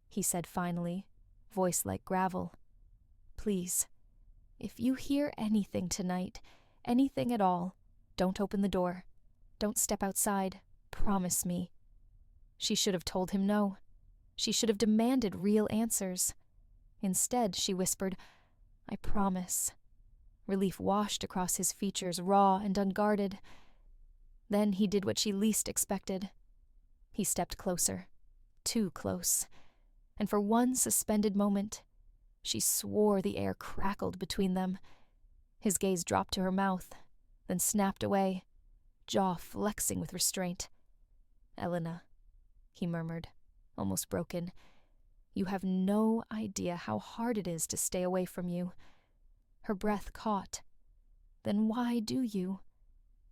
he said finally, voice like gravel. "Please, if you hear anything tonight, anything at all, don't open the door. Don't step outside. Promise me." She should have told him no. She should have demanded real answers. Instead, she whispered, "I promise." Relief washed across his features, raw and unguarded. Then he did what she least expected. He stepped closer, too close, and for one suspended moment, she swore the air crackled between them. His gaze dropped to her mouth, then snapped away, jaw flexing with restraint. "Elena," he murmured, almost broken, "you have no idea how hard it is to stay away from you." Her breath caught. "Then why do you?"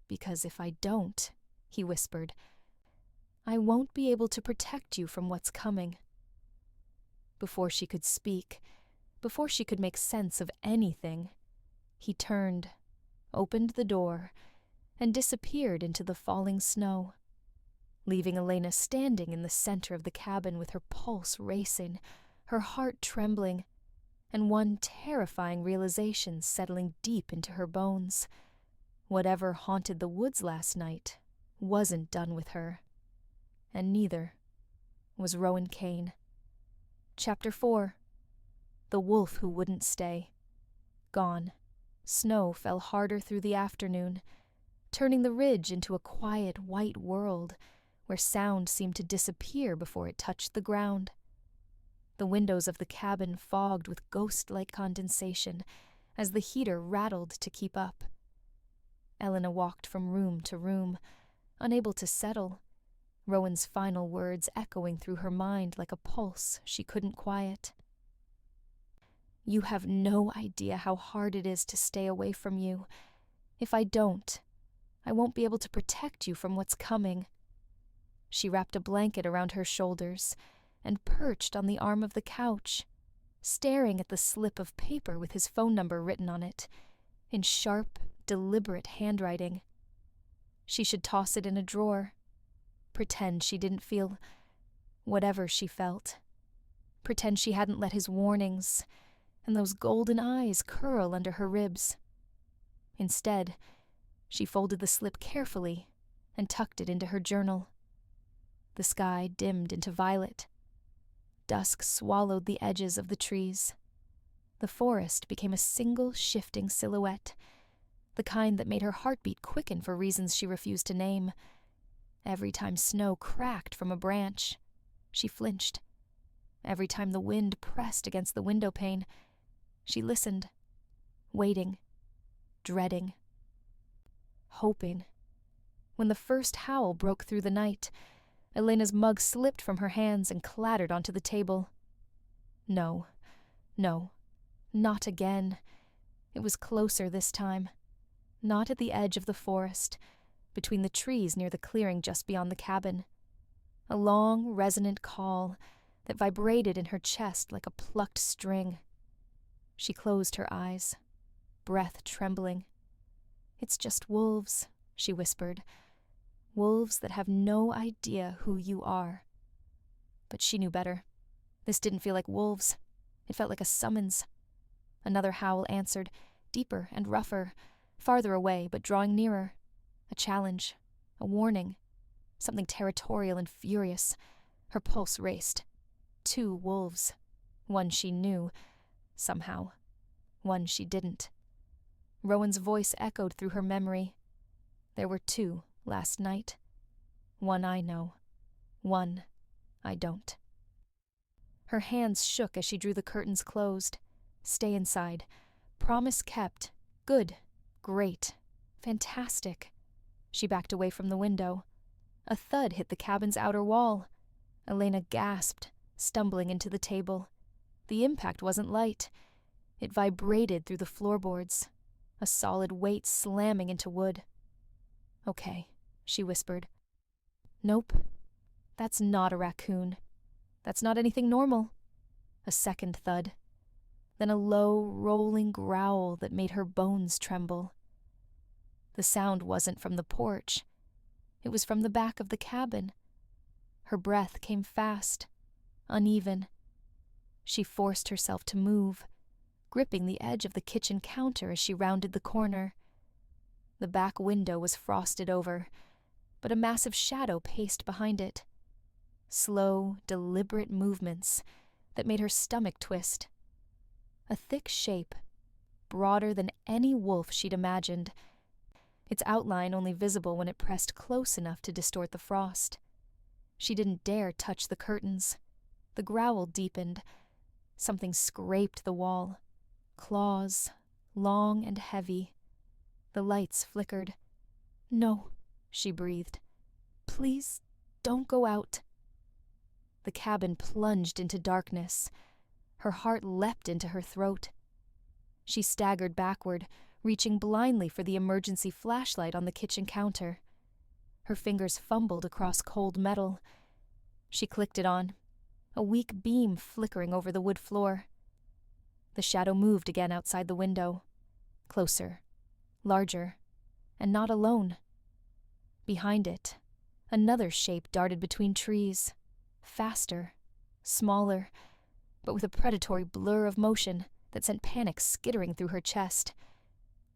"Because if I don't," he whispered, "I won't be able to protect you from what's coming." Before she could speak, before she could make sense of anything, he turned, opened the door, and disappeared into the falling snow, leaving Elena standing in the center of the cabin with her pulse racing, her heart trembling, and one terrifying realization settling deep into her bones. Whatever haunted the woods last night wasn't done with her, and neither was Rowan Kane. Chapter 4. The Wolf Who Wouldn't Stay. Gone. Snow fell harder through the afternoon, turning the ridge into a quiet white world where sound seemed to disappear before it touched the ground. The windows of the cabin fogged with ghost-like condensation as the heater rattled to keep up. Elena walked from room to room, unable to settle, Rowan's final words echoing through her mind like a pulse she couldn't quiet. You have no idea how hard it is to stay away from you. If I don't, I won't be able to protect you from what's coming. She wrapped a blanket around her shoulders and perched on the arm of the couch, staring at the slip of paper with his phone number written on it, in sharp, deliberate handwriting. She should toss it in a drawer. Pretend she didn't feel whatever she felt. Pretend she hadn't let his warnings and those golden eyes curl under her ribs. Instead, she folded the slip carefully and tucked it into her journal. The sky dimmed into violet. Dusk swallowed the edges of the trees. The forest became a single shifting silhouette, the kind that made her heartbeat quicken for reasons she refused to name. Every time snow cracked from a branch, she flinched. Every time the wind pressed against the window pane, she listened, waiting, dreading, hoping. When the first howl broke through the night, Elena's mug slipped from her hands and clattered onto the table. No, not again. It was closer this time. Not at the edge of the forest, between the trees near the clearing just beyond the cabin. A long, resonant call that vibrated in her chest like a plucked string. She closed her eyes, breath trembling. It's just wolves, she whispered. Wolves that have no idea who you are. But she knew better. This didn't feel like wolves. It felt like a summons. Another howl answered, deeper and rougher, farther away but drawing nearer. A challenge, a warning, something territorial and furious. Her pulse raced. 2 wolves. One she knew, somehow. One she didn't. Rowan's voice echoed through her memory. There were 2 last night. One I know. One I don't. Her hands shook as she drew the curtains closed. Stay inside. Promise kept. Good. Great. Fantastic. She backed away from the window. A thud hit the cabin's outer wall. Elena gasped, stumbling into the table. The impact wasn't light. It vibrated through the floorboards, a solid weight slamming into wood. Okay, she whispered. Nope, that's not a raccoon. That's not anything normal. A second thud. Then a low, rolling growl that made her bones tremble. The sound wasn't from the porch. It was from the back of the cabin. Her breath came fast, uneven. She forced herself to move, gripping the edge of the kitchen counter as she rounded the corner. The back window was frosted over, but a massive shadow paced behind it. Slow, deliberate movements that made her stomach twist. A thick shape, broader than any wolf she'd imagined, its outline only visible when it pressed close enough to distort the frost. She didn't dare touch the curtains. The growl deepened. Something scraped the wall. Claws, long and heavy. The lights flickered. No, she breathed. Please, don't go out. The cabin plunged into darkness. Her heart leapt into her throat. She staggered backward, reaching blindly for the emergency flashlight on the kitchen counter. Her fingers fumbled across cold metal. She clicked it on, a weak beam flickering over the wood floor. The shadow moved again outside the window. Closer, larger, and not alone. Behind it, another shape darted between trees, faster, smaller, but with a predatory blur of motion that sent panic skittering through her chest.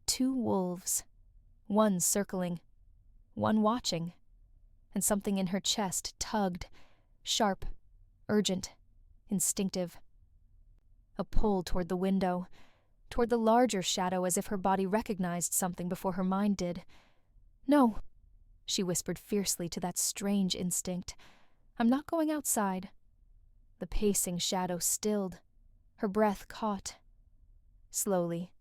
2 wolves, one circling, one watching, and something in her chest tugged, sharp, urgent, instinctive. A pull toward the window, toward the larger shadow, as if her body recognized something before her mind did. "No," she whispered fiercely to that strange instinct. "I'm not going outside." The pacing shadow stilled, her breath caught. Slowly,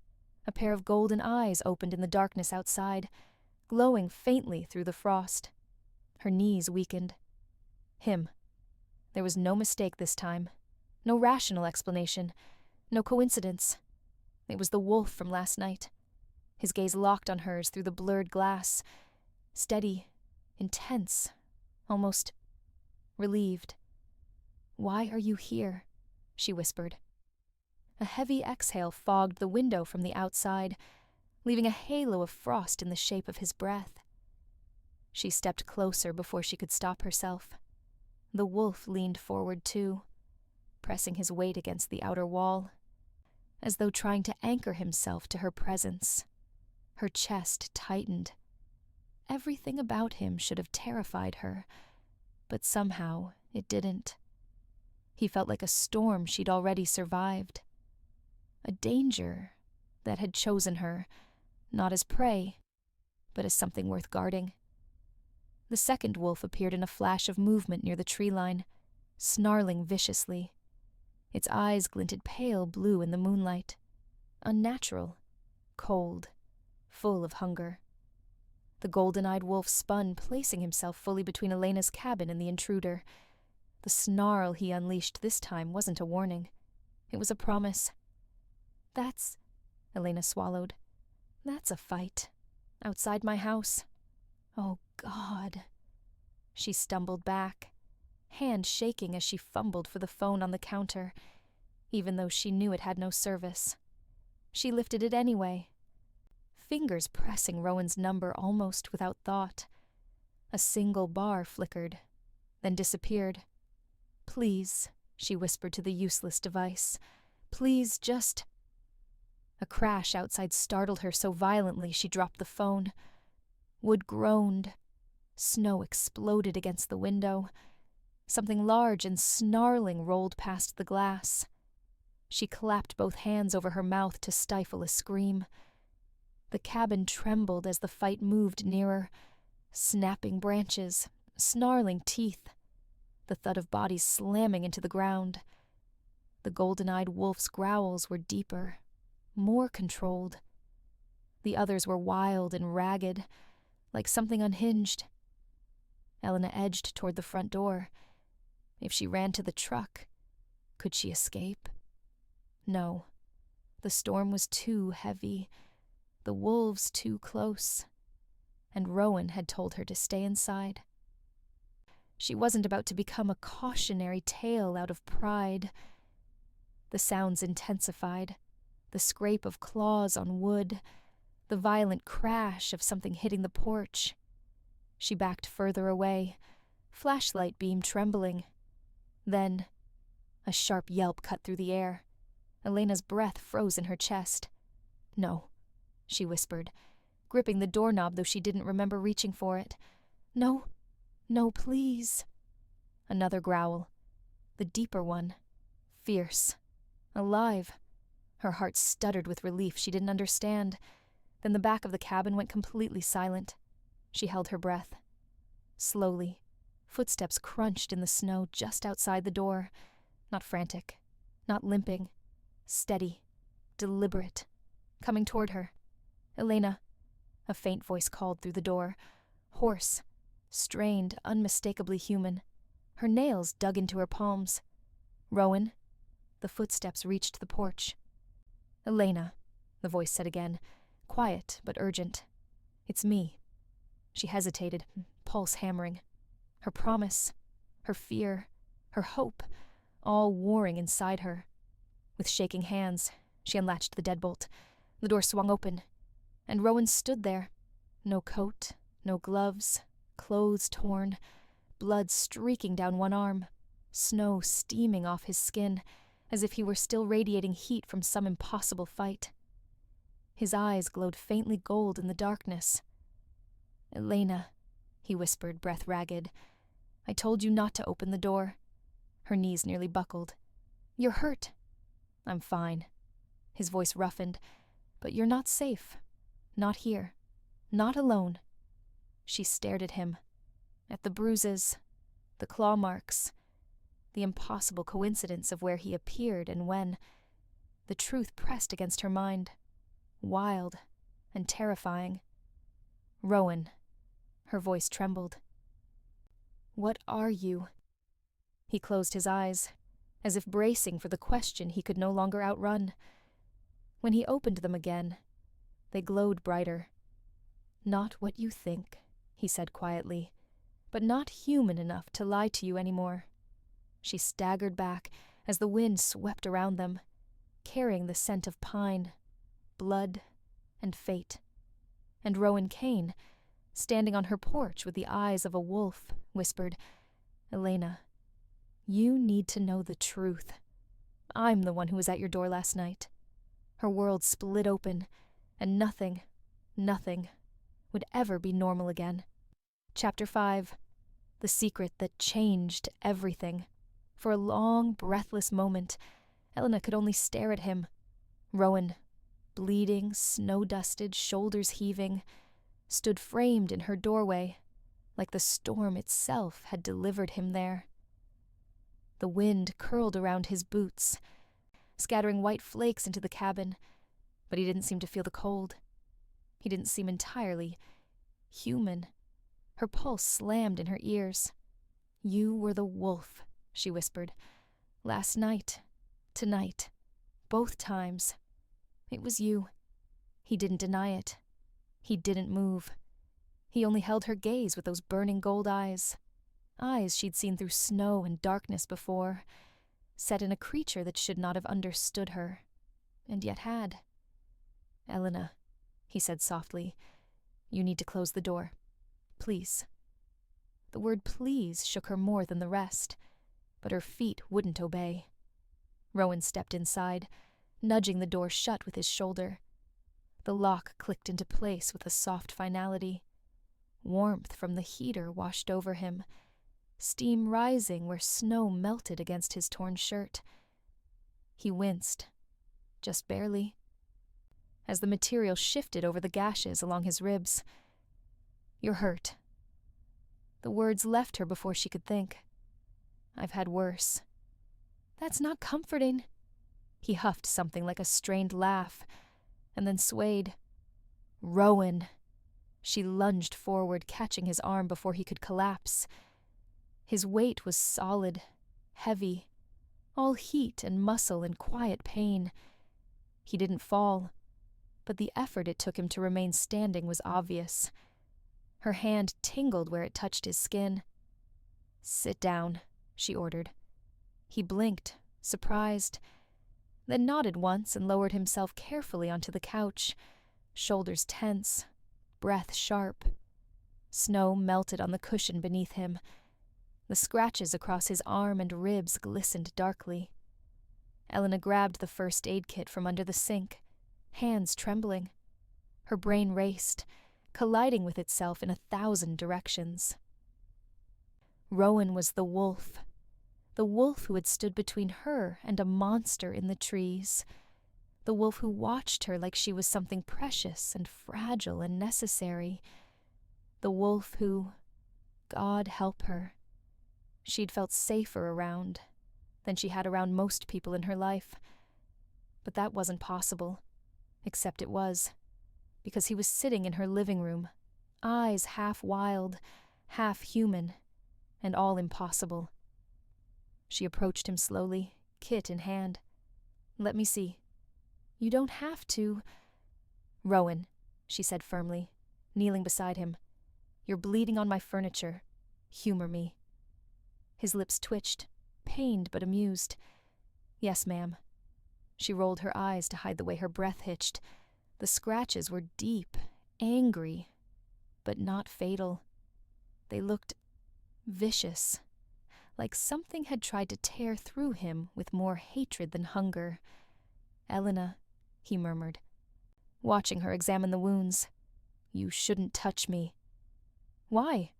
a pair of golden eyes opened in the darkness outside, glowing faintly through the frost. Her knees weakened. Him. There was no mistake this time. No rational explanation. No coincidence. It was the wolf from last night. His gaze locked on hers through the blurred glass. Steady, intense, almost relieved. "Why are you here?" she whispered. A heavy exhale fogged the window from the outside, leaving a halo of frost in the shape of his breath. She stepped closer before she could stop herself. The wolf leaned forward too, pressing his weight against the outer wall, as though trying to anchor himself to her presence. Her chest tightened. Everything about him should have terrified her, but somehow it didn't. He felt like a storm she'd already survived. A danger that had chosen her, not as prey, but as something worth guarding. The second wolf appeared in a flash of movement near the tree line, snarling viciously. Its eyes glinted pale blue in the moonlight. Unnatural, cold, full of hunger. The golden-eyed wolf spun, placing himself fully between Elena's cabin and the intruder. The snarl he unleashed this time wasn't a warning. It was a promise. "That's," Elena swallowed, "that's a fight. Outside my house. Oh, God." She stumbled back, hand shaking as she fumbled for the phone on the counter, even though she knew it had no service. She lifted it anyway, fingers pressing Rowan's number almost without thought. A single bar flickered, then disappeared. "Please," she whispered to the useless device. "Please, just—" A crash outside startled her so violently she dropped the phone. Wood groaned. Snow exploded against the window. Something large and snarling rolled past the glass. She clapped both hands over her mouth to stifle a scream. The cabin trembled as the fight moved nearer. Snapping branches, snarling teeth, the thud of bodies slamming into the ground. The golden-eyed wolf's growls were deeper, more controlled. The others were wild and ragged, like something unhinged. Elena edged toward the front door. If she ran to the truck, could she escape? No. The storm was too heavy, the wolves too close, and Rowan had told her to stay inside. She wasn't about to become a cautionary tale out of pride. The sounds intensified, the scrape of claws on wood, the violent crash of something hitting the porch. She backed further away, flashlight beam trembling. Then, a sharp yelp cut through the air. Elena's breath froze in her chest. "No," she whispered, gripping the doorknob though she didn't remember reaching for it. "No, no, please." Another growl. The deeper one. Fierce. Alive. Her heart stuttered with relief she didn't understand. Then the back of the cabin went completely silent. She held her breath. Slowly, footsteps crunched in the snow just outside the door. Not frantic, not limping. Steady, deliberate, coming toward her. "Elena," a faint voice called through the door. Hoarse, strained, unmistakably human. Her nails dug into her palms. "Rowan." The footsteps reached the porch. "Elena," the voice said again, quiet but urgent. "It's me." She hesitated, pulse hammering. Her promise, her fear, her hope, all warring inside her. With shaking hands, she unlatched the deadbolt. The door swung open, and Rowan stood there. No coat, no gloves, clothes torn, blood streaking down one arm, snow steaming off his skin, as if he were still radiating heat from some impossible fight. His eyes glowed faintly gold in the darkness. "Elena," he whispered, breath ragged, "I told you not to open the door. Her knees nearly buckled. "You're hurt." "I'm fine." His voice roughened. "But you're not safe. Not here. Not alone." She stared at him. At the bruises, the claw marks, the impossible coincidence of where he appeared and when. The truth pressed against her mind, wild and terrifying. "Rowan." Her voice trembled. "What are you?" He closed his eyes, as if bracing for the question he could no longer outrun. When he opened them again, they glowed brighter. "Not what you think," he said quietly, "but not human enough to lie to you anymore." She staggered back as the wind swept around them, carrying the scent of pine, blood, and fate. And Rowan Kane, standing on her porch with the eyes of a wolf, whispered, "Elena, you need to know the truth. I'm the one who was at your door last night." Her world split open, and nothing would ever be normal again. Chapter 5. The secret that changed everything. For a long, breathless moment, Elena could only stare at him. Rowan, bleeding, snow-dusted, shoulders heaving, stood framed in her doorway, like the storm itself had delivered him there. The wind curled around his boots, scattering white flakes into the cabin, but he didn't seem to feel the cold. He didn't seem entirely human. Her pulse slammed in her ears. "You were the wolf," she whispered. "Last night, tonight, both times. It was you." He didn't deny it. He didn't move. He only held her gaze with those burning gold eyes. Eyes she'd seen through snow and darkness before, set in a creature that should not have understood her, and yet had. "Elena," he said softly, "you need to close the door. Please." The word please shook her more than the rest, but her feet wouldn't obey. Rowan stepped inside, nudging the door shut with his shoulder. The lock clicked into place with a soft finality. Warmth from the heater washed over him, steam rising where snow melted against his torn shirt. He winced, just barely, as the material shifted over the gashes along his ribs. "You're hurt." The words left her before she could think. "I've had worse." "That's not comforting." He huffed something like a strained laugh, and then swayed. "Rowan!" She lunged forward, catching his arm before he could collapse. His weight was solid, heavy, all heat and muscle and quiet pain. He didn't fall, but the effort it took him to remain standing was obvious. Her hand tingled where it touched his skin. "Sit down," she ordered. He blinked, surprised, then nodded once and lowered himself carefully onto the couch, shoulders tense, breath sharp. Snow melted on the cushion beneath him. The scratches across his arm and ribs glistened darkly. Elena grabbed the first aid kit from under the sink, hands trembling. Her brain raced, colliding with itself in 1,000 directions. Rowan was the wolf who had stood between her and a monster in the trees, the wolf who watched her like she was something precious and fragile and necessary, the wolf who, God help her, she'd felt safer around than she had around most people in her life. But that wasn't possible, except it was, because he was sitting in her living room, eyes half wild, half human, and all impossible. She approached him slowly, kit in hand. "Let me see." "You don't have to." "Rowan," she said firmly, kneeling beside him. "You're bleeding on my furniture. Humor me." His lips twitched, pained but amused. "Yes, ma'am." She rolled her eyes to hide the way her breath hitched. The scratches were deep, angry, but not fatal. They looked vicious, like something had tried to tear through him with more hatred than hunger. "Elena," he murmured, watching her examine the wounds. "You shouldn't touch me." "Why?"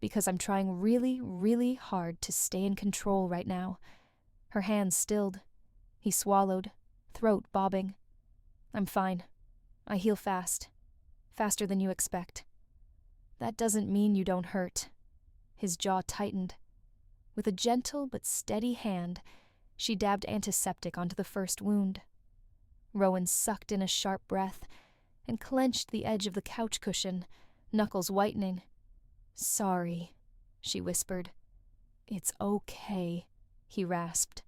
Because I'm trying really, really hard to stay in control right now. Her hands stilled. He swallowed, throat bobbing. I'm fine. I heal fast. Faster than you expect. That doesn't mean you don't hurt. His jaw tightened. With a gentle but steady hand, she dabbed antiseptic onto the first wound. Rowan sucked in a sharp breath and clenched the edge of the couch cushion, knuckles whitening. Sorry, she whispered. It's okay, he rasped.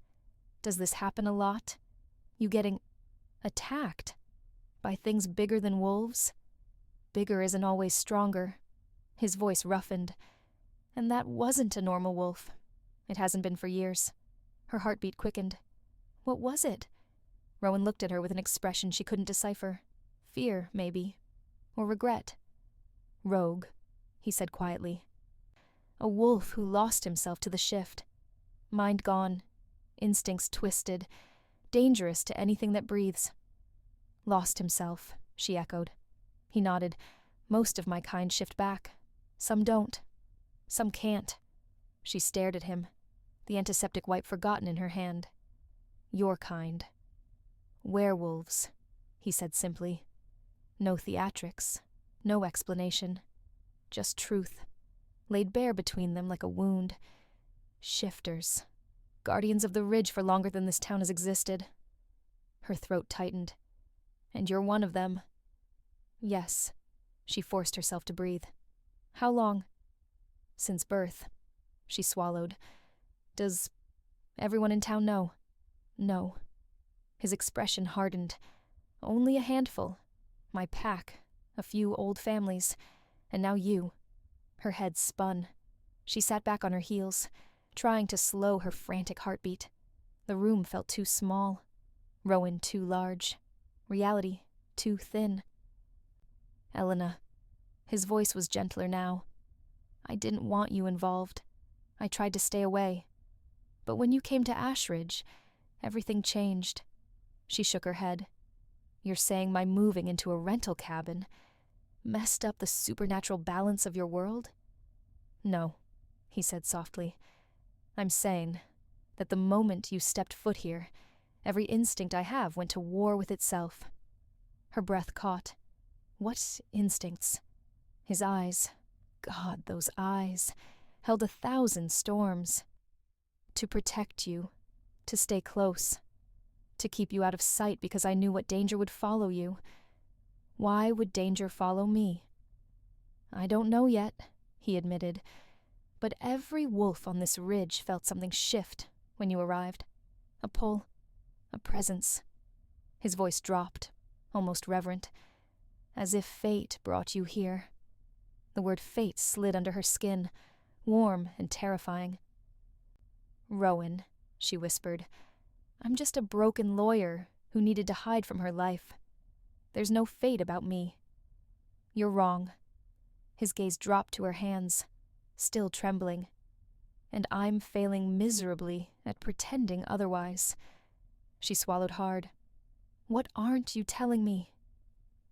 Does this happen a lot? You getting attacked? By things bigger than wolves? Bigger isn't always stronger. His voice roughened. And that wasn't a normal wolf. It hasn't been for years. Her heartbeat quickened. What was it? Rowan looked at her with an expression she couldn't decipher. Fear, maybe. Or regret. Rogue, he said quietly. A wolf who lost himself to the shift. Mind gone. Instincts twisted. Dangerous to anything that breathes. Lost himself, she echoed. He nodded. Most of my kind shift back. Some don't. Some can't. She stared at him, the antiseptic wipe forgotten in her hand. Your kind. Werewolves, he said simply. No theatrics, no explanation. Just truth, laid bare between them like a wound. Shifters. Guardians of the Ridge for longer than this town has existed. Her throat tightened. And you're one of them. Yes. She forced herself to breathe. How long? Since birth. She swallowed. Does everyone in town know? No. His expression hardened. Only a handful. My pack. A few old families. And now you. Her head spun. She sat back on her heels, trying to slow her frantic heartbeat. The room felt too small. Rowan too large. Reality too thin. Elena. His voice was gentler now. I didn't want you involved. I tried to stay away. But when you came to Ashridge, everything changed. She shook her head. You're saying my moving into a rental cabin messed up the supernatural balance of your world? No, he said softly. I'm saying that the moment you stepped foot here, every instinct I have went to war with itself. Her breath caught. What instincts? His eyes, God, those eyes, held 1,000 storms. To protect you, to stay close, to keep you out of sight because I knew what danger would follow you. Why would danger follow me? I don't know yet, he admitted, but every wolf on this ridge felt something shift when you arrived. A pull, a presence. His voice dropped, almost reverent, as if fate brought you here. The word fate slid under her skin, warm and terrifying. Rowan, she whispered, I'm just a broken lawyer who needed to hide from her life. There's no fate about me. You're wrong. His gaze dropped to her hands, still trembling. And I'm failing miserably at pretending otherwise. She swallowed hard. What aren't you telling me?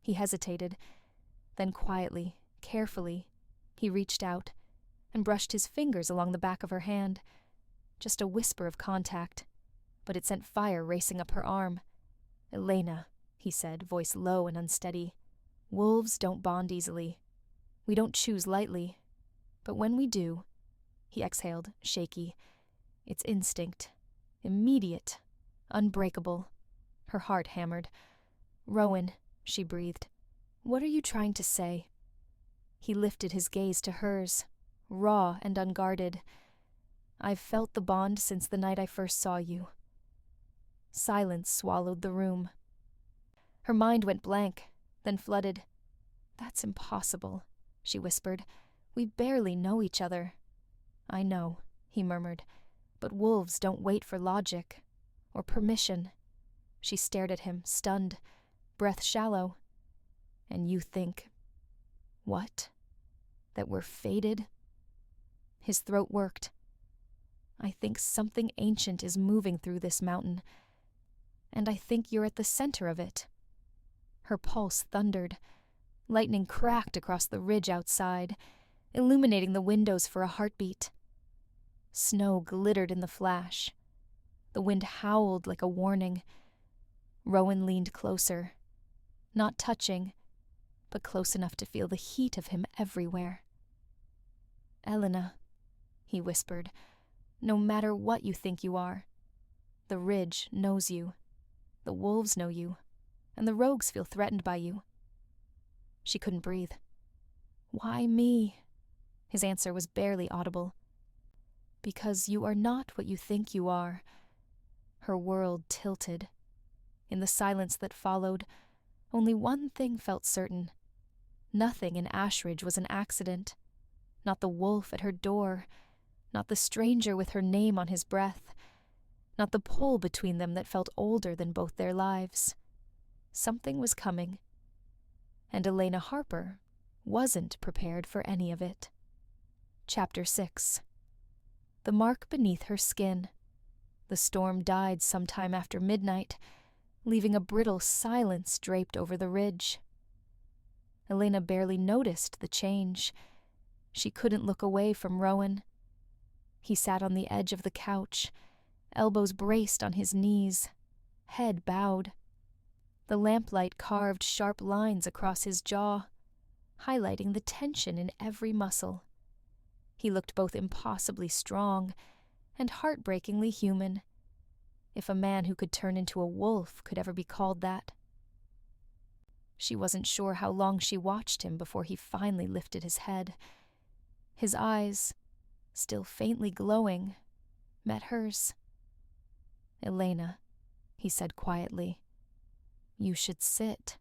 He hesitated. Then quietly, carefully, he reached out and brushed his fingers along the back of her hand. Just a whisper of contact, but it sent fire racing up her arm. Elena, he said, voice low and unsteady. Wolves don't bond easily. We don't choose lightly. But when we do, he exhaled, shaky, it's instinct. Immediate. Unbreakable. Her heart hammered. Rowan, she breathed. What are you trying to say? He lifted his gaze to hers, raw and unguarded. I've felt the bond since the night I first saw you. Silence swallowed the room. Her mind went blank, then flooded. That's impossible, she whispered. We barely know each other. I know, he murmured, but wolves don't wait for logic or permission. She stared at him, stunned, breath shallow. And you think, what? That we're fated? His throat worked. I think something ancient is moving through this mountain, and I think you're at the center of it. Her pulse thundered. Lightning cracked across the ridge outside, illuminating the windows for a heartbeat. Snow glittered in the flash. The wind howled like a warning. Rowan leaned closer, not touching, but close enough to feel the heat of him everywhere. "Elena," he whispered, "no matter what you think you are, the Ridge knows you, the wolves know you, and the rogues feel threatened by you." She couldn't breathe. "Why me?" His answer was barely audible. "Because you are not what you think you are." Her world tilted. In the silence that followed, only one thing felt certain. Nothing in Ashridge was an accident. Not the wolf at her door, not the stranger with her name on his breath, not the pull between them that felt older than both their lives. Something was coming, and Elena Harper wasn't prepared for any of it. Chapter 6. The mark beneath her skin. The storm died sometime after midnight, leaving a brittle silence draped over the ridge. Elena barely noticed the change. She couldn't look away from Rowan. He sat on the edge of the couch, elbows braced on his knees, head bowed. The lamplight carved sharp lines across his jaw, highlighting the tension in every muscle. He looked both impossibly strong and heartbreakingly human, if a man who could turn into a wolf could ever be called that. She wasn't sure how long she watched him before he finally lifted his head. His eyes, still faintly glowing, met hers. "Elena," he said quietly, "you should sit."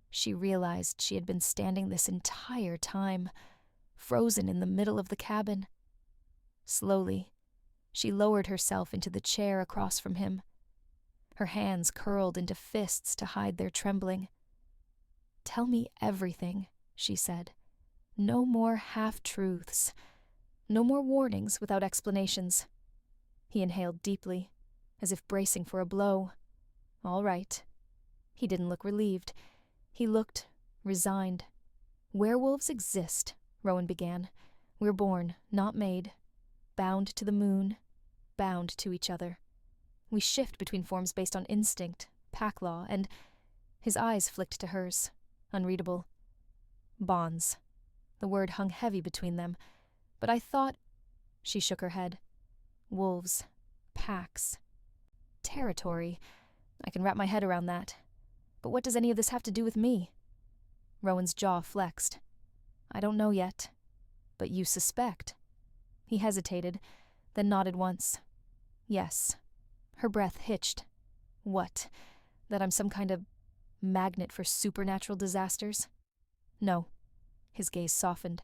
She realized she had been standing this entire time, frozen in the middle of the cabin. Slowly, she lowered herself into the chair across from him. Her hands curled into fists to hide their trembling. "Tell me everything," she said. "No more half-truths. No more warnings without explanations." He inhaled deeply, as if bracing for a blow. "All right." He didn't look relieved. He looked resigned. "Werewolves exist," Rowan began. "We're born, not made. Bound to the moon, bound to each other. We shift between forms based on instinct, pack law, and—" His eyes flicked to hers, unreadable. "Bonds." The word hung heavy between them. "But I thought—" She shook her head. "Wolves, packs, territory. I can wrap my head around that. But what does any of this have to do with me?" Rowan's jaw flexed. "I don't know yet. But you suspect." He hesitated, then nodded once. "Yes." Her breath hitched. "What? That I'm some kind of magnet for supernatural disasters?" "No." His gaze softened.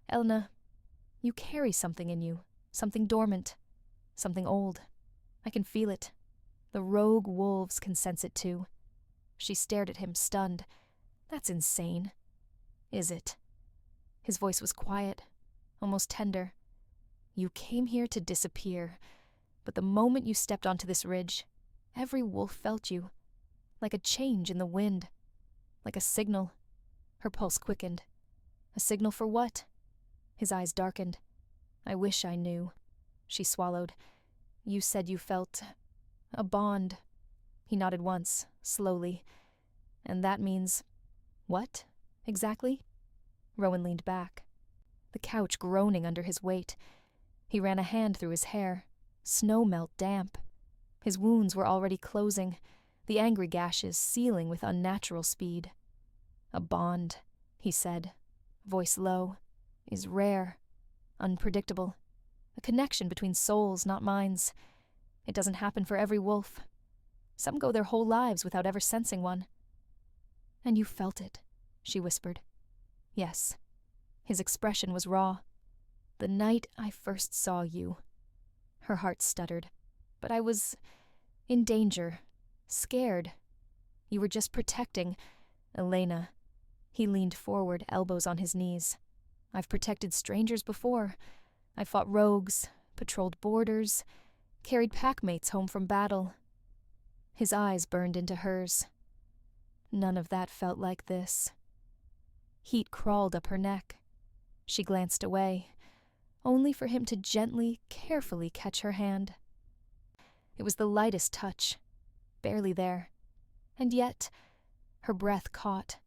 "Elena, you carry something in you, something dormant, something old. I can feel it. The rogue wolves can sense it too." She stared at him, stunned. "That's insane." "Is it?" His voice was quiet, almost tender. "You came here to disappear, but the moment you stepped onto this ridge, every wolf felt you, like a change in the wind, like a signal." Her pulse quickened. "A signal for what?" His eyes darkened. "I wish I knew." She swallowed. "You said you felt a bond." He nodded once, slowly. "And that means—" "What, exactly?" Rowan leaned back, the couch groaning under his weight. He ran a hand through his hair, snow melt damp. His wounds were already closing, the angry gashes sealing with unnatural speed. "A bond," he said, voice low, "is rare, unpredictable. A connection between souls, not minds. It doesn't happen for every wolf. Some go their whole lives without ever sensing one." "And you felt it," she whispered. "Yes." His expression was raw. "The night I first saw you." Her heart stuttered. "But I was in danger, scared. You were just protecting—" "Elena." He leaned forward, elbows on his knees. "I've protected strangers before. I fought rogues, patrolled borders, carried packmates home from battle." His eyes burned into hers. None of that felt like this. Heat crawled up her neck. She glanced away, only for him to gently, carefully catch her hand. It was the lightest touch, barely there, and yet her breath caught.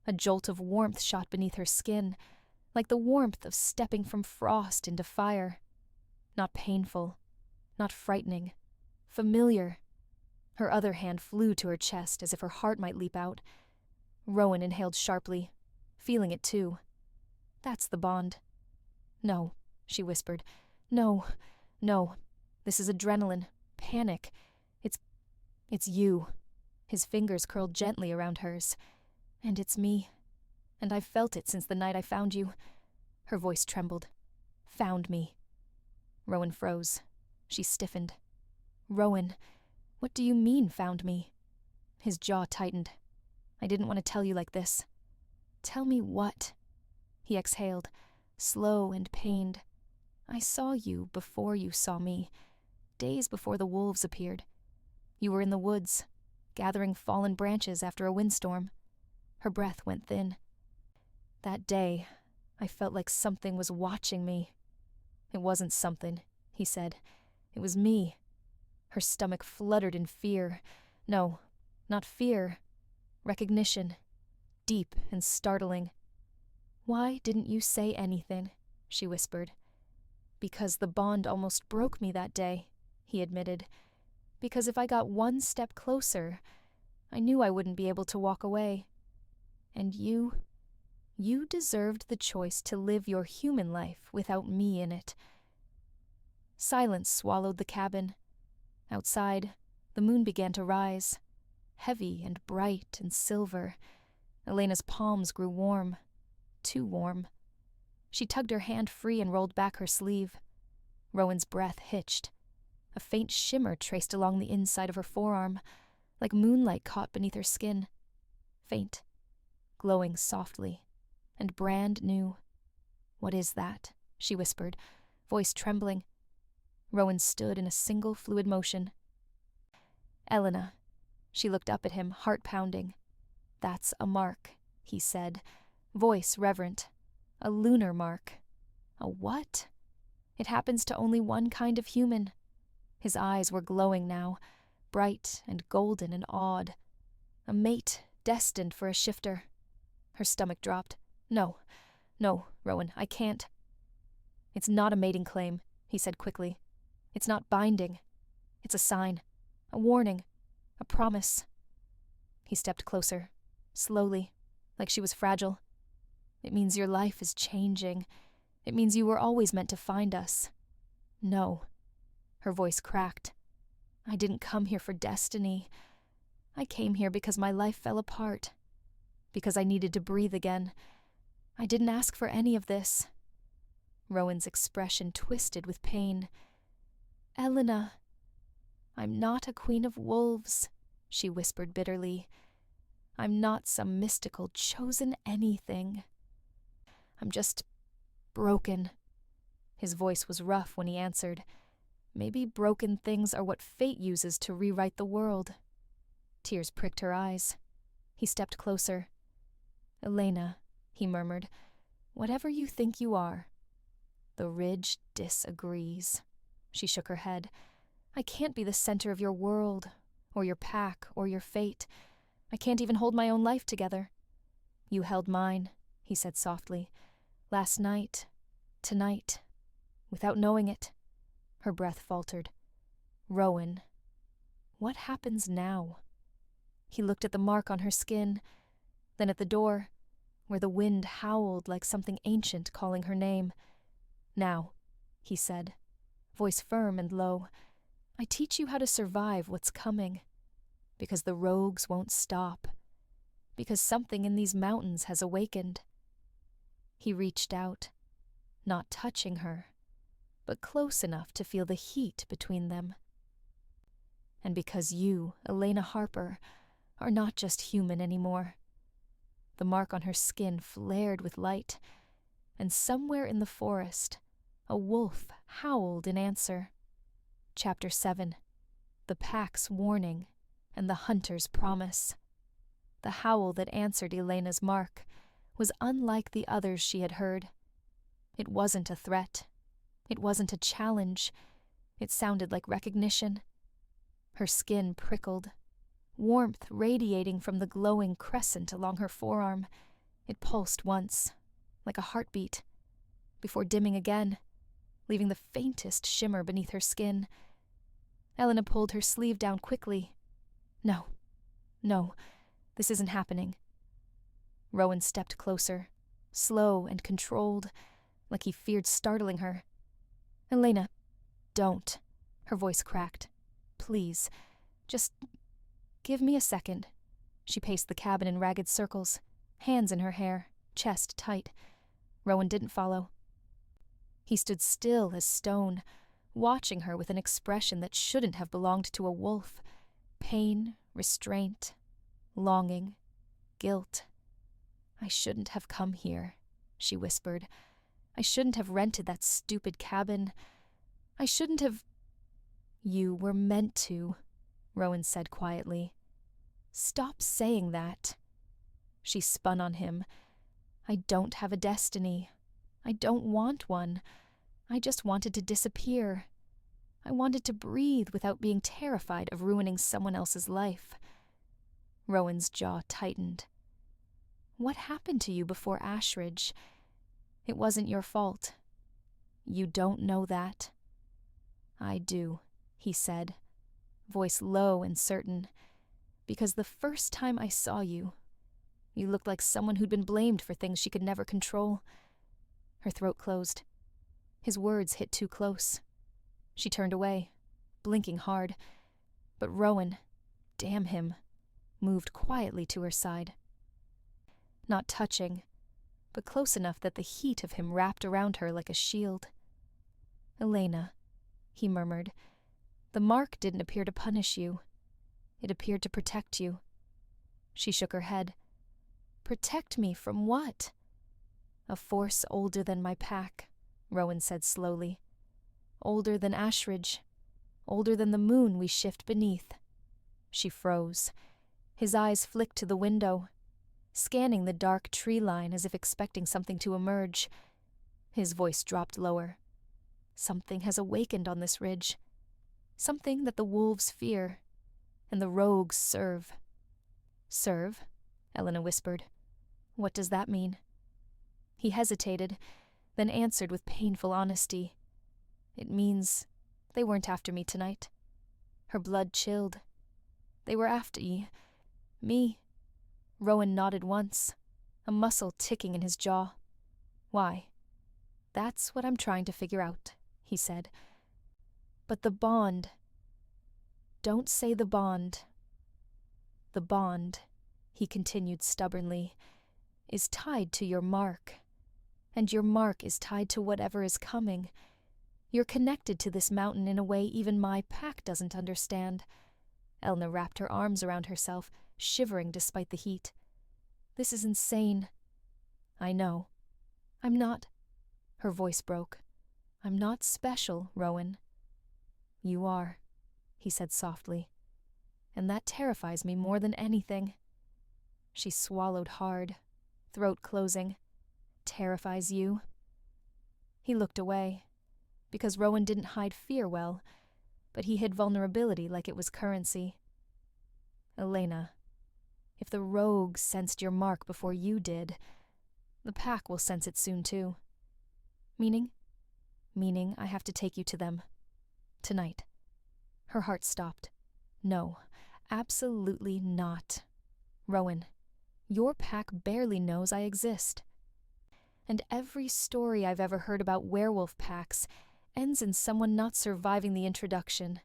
A jolt of warmth shot beneath her skin, like the warmth of stepping from frost into fire. Not painful, not frightening, familiar. Her other hand flew to her chest as if her heart might leap out. Rowan inhaled sharply, feeling it too. That's the bond. No, she whispered. No. This is adrenaline, panic. It's you. His fingers curled gently around hers. And it's me. And I've felt it since the night I found you. Her voice trembled. Found me. Rowan froze. She stiffened. Rowan, what do you mean, found me? His jaw tightened. I didn't want to tell you like this. Tell me what? He exhaled, slow and pained. I saw you before you saw me, days before the wolves appeared. You were in the woods, gathering fallen branches after a windstorm. Her breath went thin. That day, I felt like something was watching me. It wasn't something, he said. It was me. Her stomach fluttered in fear. No, not fear. Recognition. Deep and startling. Why didn't you say anything? She whispered. Because the bond almost broke me that day, he admitted. Because if I got one step closer, I knew I wouldn't be able to walk away. And you deserved the choice to live your human life without me in it. Silence swallowed the cabin. Outside, the moon began to rise, heavy and bright and silver. Elena's palms grew warm, too warm. She tugged her hand free and rolled back her sleeve. Rowan's breath hitched. A faint shimmer traced along the inside of her forearm, like moonlight caught beneath her skin. Faint, glowing softly, and brand new. What is that? She whispered, voice trembling. Rowan stood in a single fluid motion. Elena. She looked up at him, heart pounding. That's a mark, he said, voice reverent. A lunar mark. A what? It happens to only one kind of human. His eyes were glowing now, bright and golden and awed. A mate destined for a shifter. Her stomach dropped. No, Rowan, I can't. It's not a mating claim, he said quickly. It's not binding. It's a sign, a warning, a promise. He stepped closer, slowly, like she was fragile. It means your life is changing. It means you were always meant to find us. No. Her voice cracked. I didn't come here for destiny. I came here because my life fell apart. Because I needed to breathe again. I didn't ask for any of this. Rowan's expression twisted with pain. Elena. I'm not a queen of wolves, she whispered bitterly. I'm not some mystical chosen anything. I'm just broken. His voice was rough when he answered. Maybe broken things are what fate uses to rewrite the world. Tears pricked her eyes. He stepped closer. Elena, he murmured, whatever you think you are. The ridge disagrees. She shook her head. I can't be the center of your world, or your pack, or your fate. I can't even hold my own life together. You held mine, he said softly. Last night, tonight, without knowing it. Her breath faltered. Rowan, what happens now? He looked at the mark on her skin, then at the door, where the wind howled like something ancient calling her name. Now, he said, voice firm and low, I teach you how to survive what's coming. Because the rogues won't stop. Because something in these mountains has awakened. He reached out, not touching her, but close enough to feel the heat between them. And because you, Elena Harper, are not just human anymore. The mark on her skin flared with light, and somewhere in the forest, a wolf howled in answer. Chapter 7. The Pack's Warning and the Hunter's Promise. The howl that answered Elena's mark was unlike the others she had heard. It wasn't a threat. It wasn't a challenge. It sounded like recognition. Her skin prickled, warmth radiating from the glowing crescent along her forearm. It pulsed once, like a heartbeat, before dimming again, leaving the faintest shimmer beneath her skin. Elena pulled her sleeve down quickly. No, this isn't happening. Rowan stepped closer, slow and controlled, like he feared startling her. Elena, don't. Her voice cracked. Please, just give me a second. She paced the cabin in ragged circles, hands in her hair, chest tight. Rowan didn't follow. He stood still as stone, watching her with an expression that shouldn't have belonged to a wolf. Pain, restraint, longing, guilt. I shouldn't have come here, she whispered. I shouldn't have rented that stupid cabin. I shouldn't have... You were meant to, Rowan said quietly. Stop saying that. She spun on him. I don't have a destiny. I don't want one. I just wanted to disappear. I wanted to breathe without being terrified of ruining someone else's life. Rowan's jaw tightened. What happened to you before Ashridge? It wasn't your fault. You don't know that. I do, he said, voice low and certain, because the first time I saw you, you looked like someone who'd been blamed for things she could never control. Her throat closed. His words hit too close. She turned away, blinking hard, but Rowan, damn him, moved quietly to her side. Not touching, but close enough that the heat of him wrapped around her like a shield. Elena, he murmured, the mark didn't appear to punish you. It appeared to protect you. She shook her head. Protect me from what? A force older than my pack, Rowan said slowly. Older than Ashridge. Older than the moon we shift beneath. She froze. His eyes flicked to the window, scanning the dark tree line as if expecting something to emerge. His voice dropped lower. Something has awakened on this ridge. Something that the wolves fear, and the rogues serve. Serve? Elena whispered. What does that mean? He hesitated, then answered with painful honesty. It means they weren't after me tonight. Her blood chilled. They were after me. Rowan nodded once, a muscle ticking in his jaw. Why? That's what I'm trying to figure out, he said. But the bond. Don't say the bond. The bond, he continued stubbornly, is tied to your mark. And your mark is tied to whatever is coming. You're connected to this mountain in a way even my pack doesn't understand. Elna wrapped her arms around herself, shivering despite the heat. This is insane. I know. I'm not... Her voice broke. I'm not special, Rowan. You are, he said softly. And that terrifies me more than anything. She swallowed hard, throat closing. Terrifies you? He looked away, because Rowan didn't hide fear well, but he hid vulnerability like it was currency. Elena, if the rogues sensed your mark before you did, the pack will sense it soon too. Meaning? Meaning I have to take you to them. Tonight. Her heart stopped. No, absolutely not. Rowan, your pack barely knows I exist. And every story I've ever heard about werewolf packs ends in someone not surviving the introduction.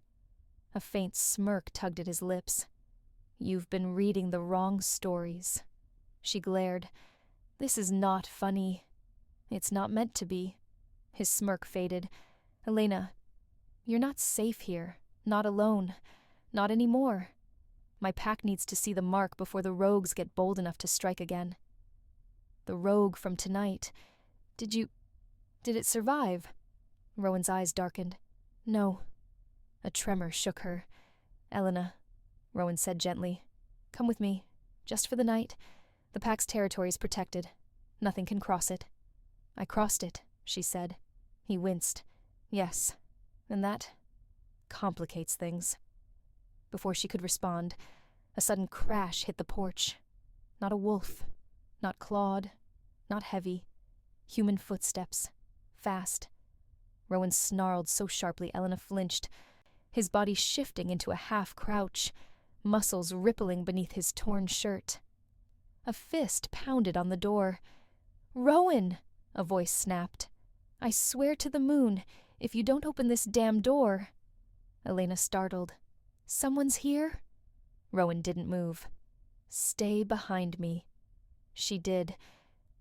A faint smirk tugged at his lips. You've been reading the wrong stories. She glared. This is not funny. It's not meant to be. His smirk faded. Elena, you're not safe here. Not alone. Not anymore. My pack needs to see the mark before the rogues get bold enough to strike again. The rogue from tonight. Did it survive? Rowan's eyes darkened. No. A tremor shook her. Elena, Rowan said gently, come with me. Just for the night. The pack's territory is protected. Nothing can cross it. I crossed it. she said. He winced. Yes, and that complicates things. Before she could respond, a sudden crash hit the porch. Not a wolf, not clawed, not heavy. Human footsteps. Fast. Rowan snarled so sharply Elena flinched, his body shifting into a half-crouch, muscles rippling beneath his torn shirt. A fist pounded on the door. "Rowan!" a voice snapped. "I swear to the moon, if you don't open this damn door." Elena startled. "Someone's here?" Rowan didn't move. "Stay behind me." She did,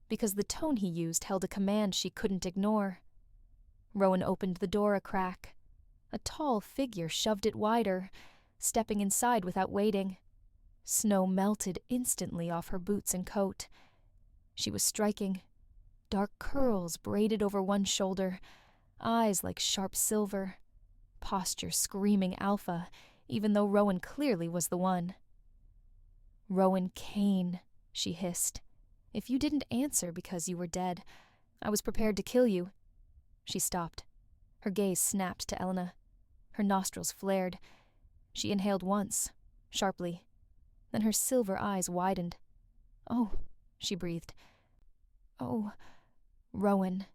because the tone he used held a command she couldn't ignore. Rowan opened the door a crack. A tall figure shoved it wider, stepping inside without waiting. Snow melted instantly off her boots and coat. She was striking. Dark curls braided over one shoulder, eyes like sharp silver, posture screaming alpha, even though Rowan clearly was the one. "Rowan Kane," she hissed. "If you didn't answer because you were dead, I was prepared to kill you." She stopped. Her gaze snapped to Elena. Her nostrils flared. She inhaled once, sharply. Then her silver eyes widened. "Oh," she breathed. "Oh, Rowan."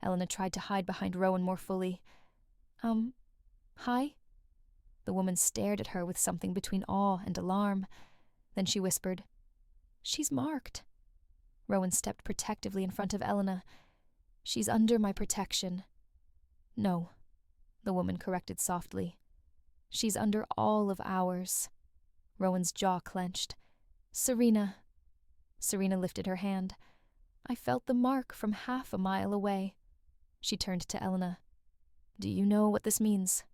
Elena tried to hide behind Rowan more fully. Hi?" The woman stared at her with something between awe and alarm. Then she whispered, "She's marked." Rowan stepped protectively in front of Elena. "She's under my protection." "No," the woman corrected softly. "She's under all of ours." Rowan's jaw clenched. "Serena." Serena lifted her hand. "I felt the mark from half a mile away." She turned to Elena. "Do you know what this means?"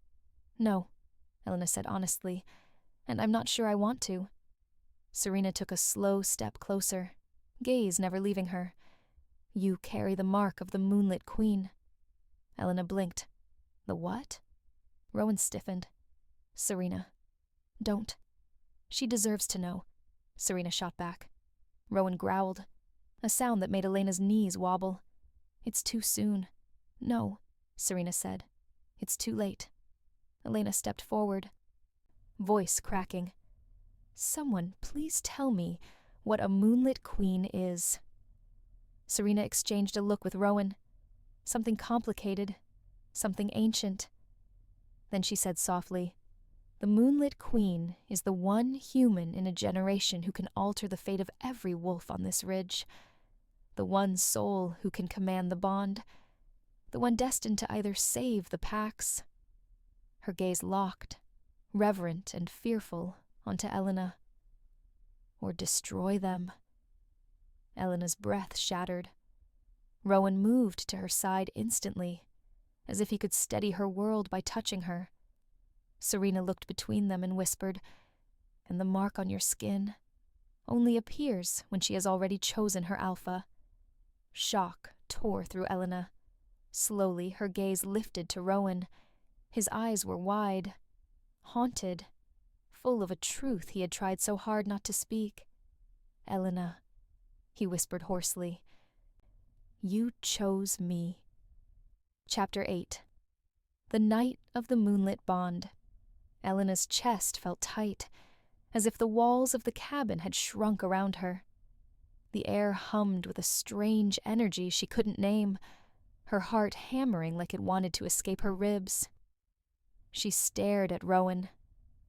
"No," Elena said honestly, "and I'm not sure I want to." Serena took a slow step closer, gaze never leaving her. "You carry the mark of the Moonlit Queen." Elena blinked. "The what?" Rowan stiffened. "Serena, don't." "She deserves to know," Serena shot back. Rowan growled, a sound that made Elena's knees wobble. "It's too soon." "No," Serena said. "It's too late." Elena stepped forward. Voice cracking. "Someone please tell me what a Moonlit Queen is." Serena exchanged a look with Rowan. Something complicated, something ancient. Then she said softly, "The Moonlit Queen is the one human in a generation who can alter the fate of every wolf on this ridge. The one soul who can command the bond. The one destined to either save the packs." Her gaze locked, reverent and fearful, onto Elena. "Or destroy them." Elena's breath shattered. Rowan moved to her side instantly, as if he could steady her world by touching her. Serena looked between them and whispered, "And the mark on your skin only appears when she has already chosen her alpha." Shock tore through Elena. Slowly, her gaze lifted to Rowan. His eyes were wide, haunted, full of a truth he had tried so hard not to speak. "Elena," he whispered hoarsely, "you chose me." Chapter 8. The night of the moonlit bond. Elena's chest felt tight, as if the walls of the cabin had shrunk around her. The air hummed with a strange energy she couldn't name, her heart hammering like it wanted to escape her ribs. She stared at Rowan,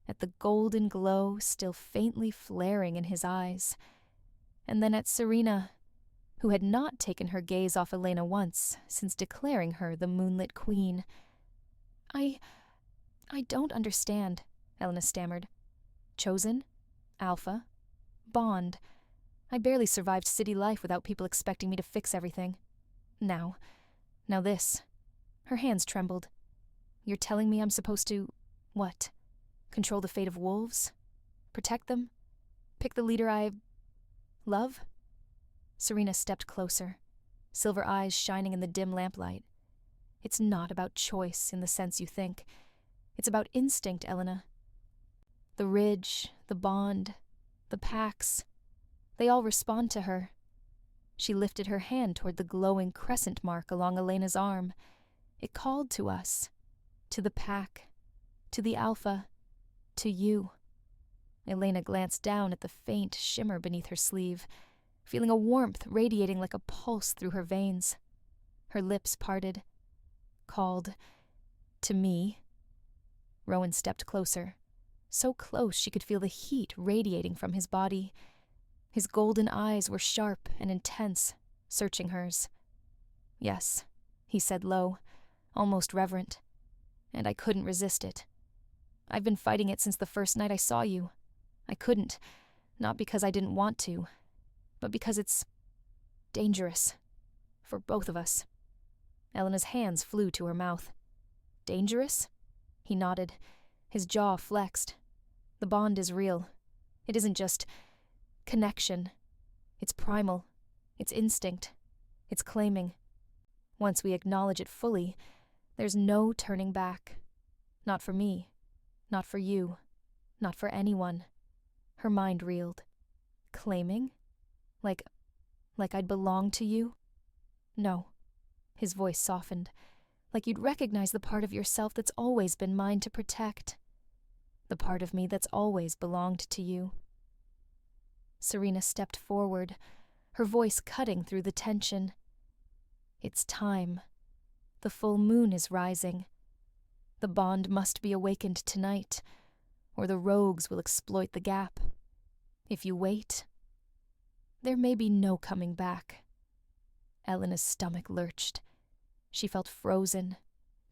at the golden glow still faintly flaring in his eyes, and then at Serena, who had not taken her gaze off Elena once since declaring her the Moonlit Queen. I don't understand," Elena stammered. "Chosen? Alpha? Bond? I barely survived city life without people expecting me to fix everything. Now this." Her hands trembled. "You're telling me I'm supposed to, what? Control the fate of wolves? Protect them? Pick the leader I love?" Serena stepped closer, silver eyes shining in the dim lamplight. "It's not about choice in the sense you think. It's about instinct, Elena. The ridge, the bond, the packs, they all respond to her." She lifted her hand toward the glowing crescent mark along Elena's arm. It called to us, to the pack, to the Alpha, to you. Elena glanced down at the faint shimmer beneath her sleeve, feeling a warmth radiating like a pulse through her veins. Her lips parted. Called, to me. Rowan stepped closer, so close she could feel the heat radiating from his body. His golden eyes were sharp and intense, searching hers. Yes, he said low, almost reverent, and I couldn't resist it. I've been fighting it since the first night I saw you. I couldn't, not because I didn't want to, but because it's dangerous. For both of us. Elena's hands flew to her mouth. Dangerous? He nodded, his jaw flexed. The bond is real. It isn't just connection. It's primal. It's instinct. It's claiming. Once we acknowledge it fully, there's no turning back. Not for me. Not for you. Not for anyone. Her mind reeled. Claiming? Like I'd belong to you? No. His voice softened. Like you'd recognize the part of yourself that's always been mine to protect. The part of me that's always belonged to you. Serena stepped forward, her voice cutting through the tension. It's time. The full moon is rising. The bond must be awakened tonight, or the rogues will exploit the gap. If you wait, there may be no coming back. Elena's stomach lurched. She felt frozen,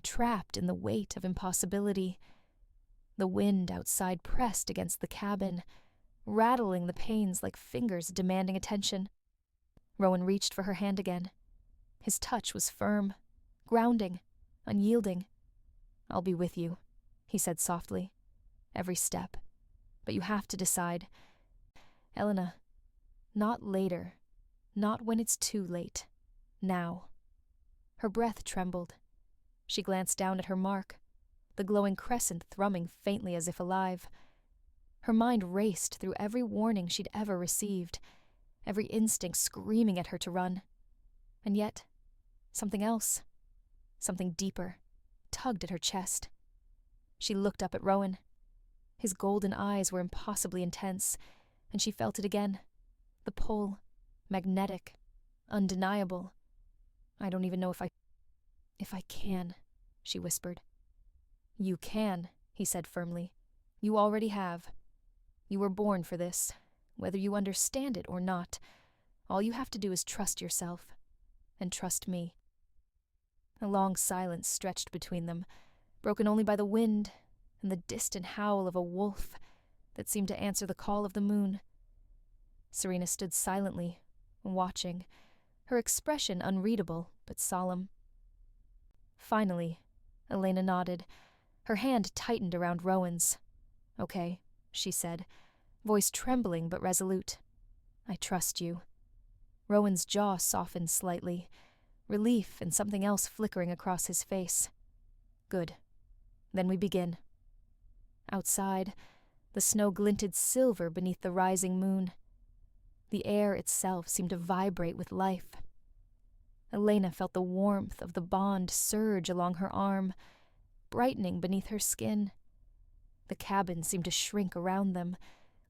trapped in the weight of impossibility. The wind outside pressed against the cabin, rattling the panes like fingers demanding attention. Rowan reached for her hand again. His touch was firm, grounding, unyielding. I'll be with you, he said softly. Every step. But you have to decide. Elena, not later. Not when it's too late. Now. Her breath trembled. She glanced down at her mark, the glowing crescent thrumming faintly as if alive. Her mind raced through every warning she'd ever received, every instinct screaming at her to run. And yet, something else, something deeper, tugged at her chest. She looked up at Rowan. His golden eyes were impossibly intense, and she felt it again. The pull, magnetic, undeniable. I don't even know if I can, she whispered. You can, he said firmly. You already have. You were born for this, whether you understand it or not. All you have to do is trust yourself, and trust me. A long silence stretched between them, broken only by the wind and the distant howl of a wolf that seemed to answer the call of the moon. Serena stood silently, watching, her expression unreadable but solemn. Finally, Elena nodded. Her hand tightened around Rowan's. Okay, she said, voice trembling but resolute. I trust you. Rowan's jaw softened slightly, relief and something else flickering across his face. Good. Then we begin. Outside, the snow glinted silver beneath the rising moon. The air itself seemed to vibrate with life. Elena felt the warmth of the bond surge along her arm, brightening beneath her skin. The cabin seemed to shrink around them,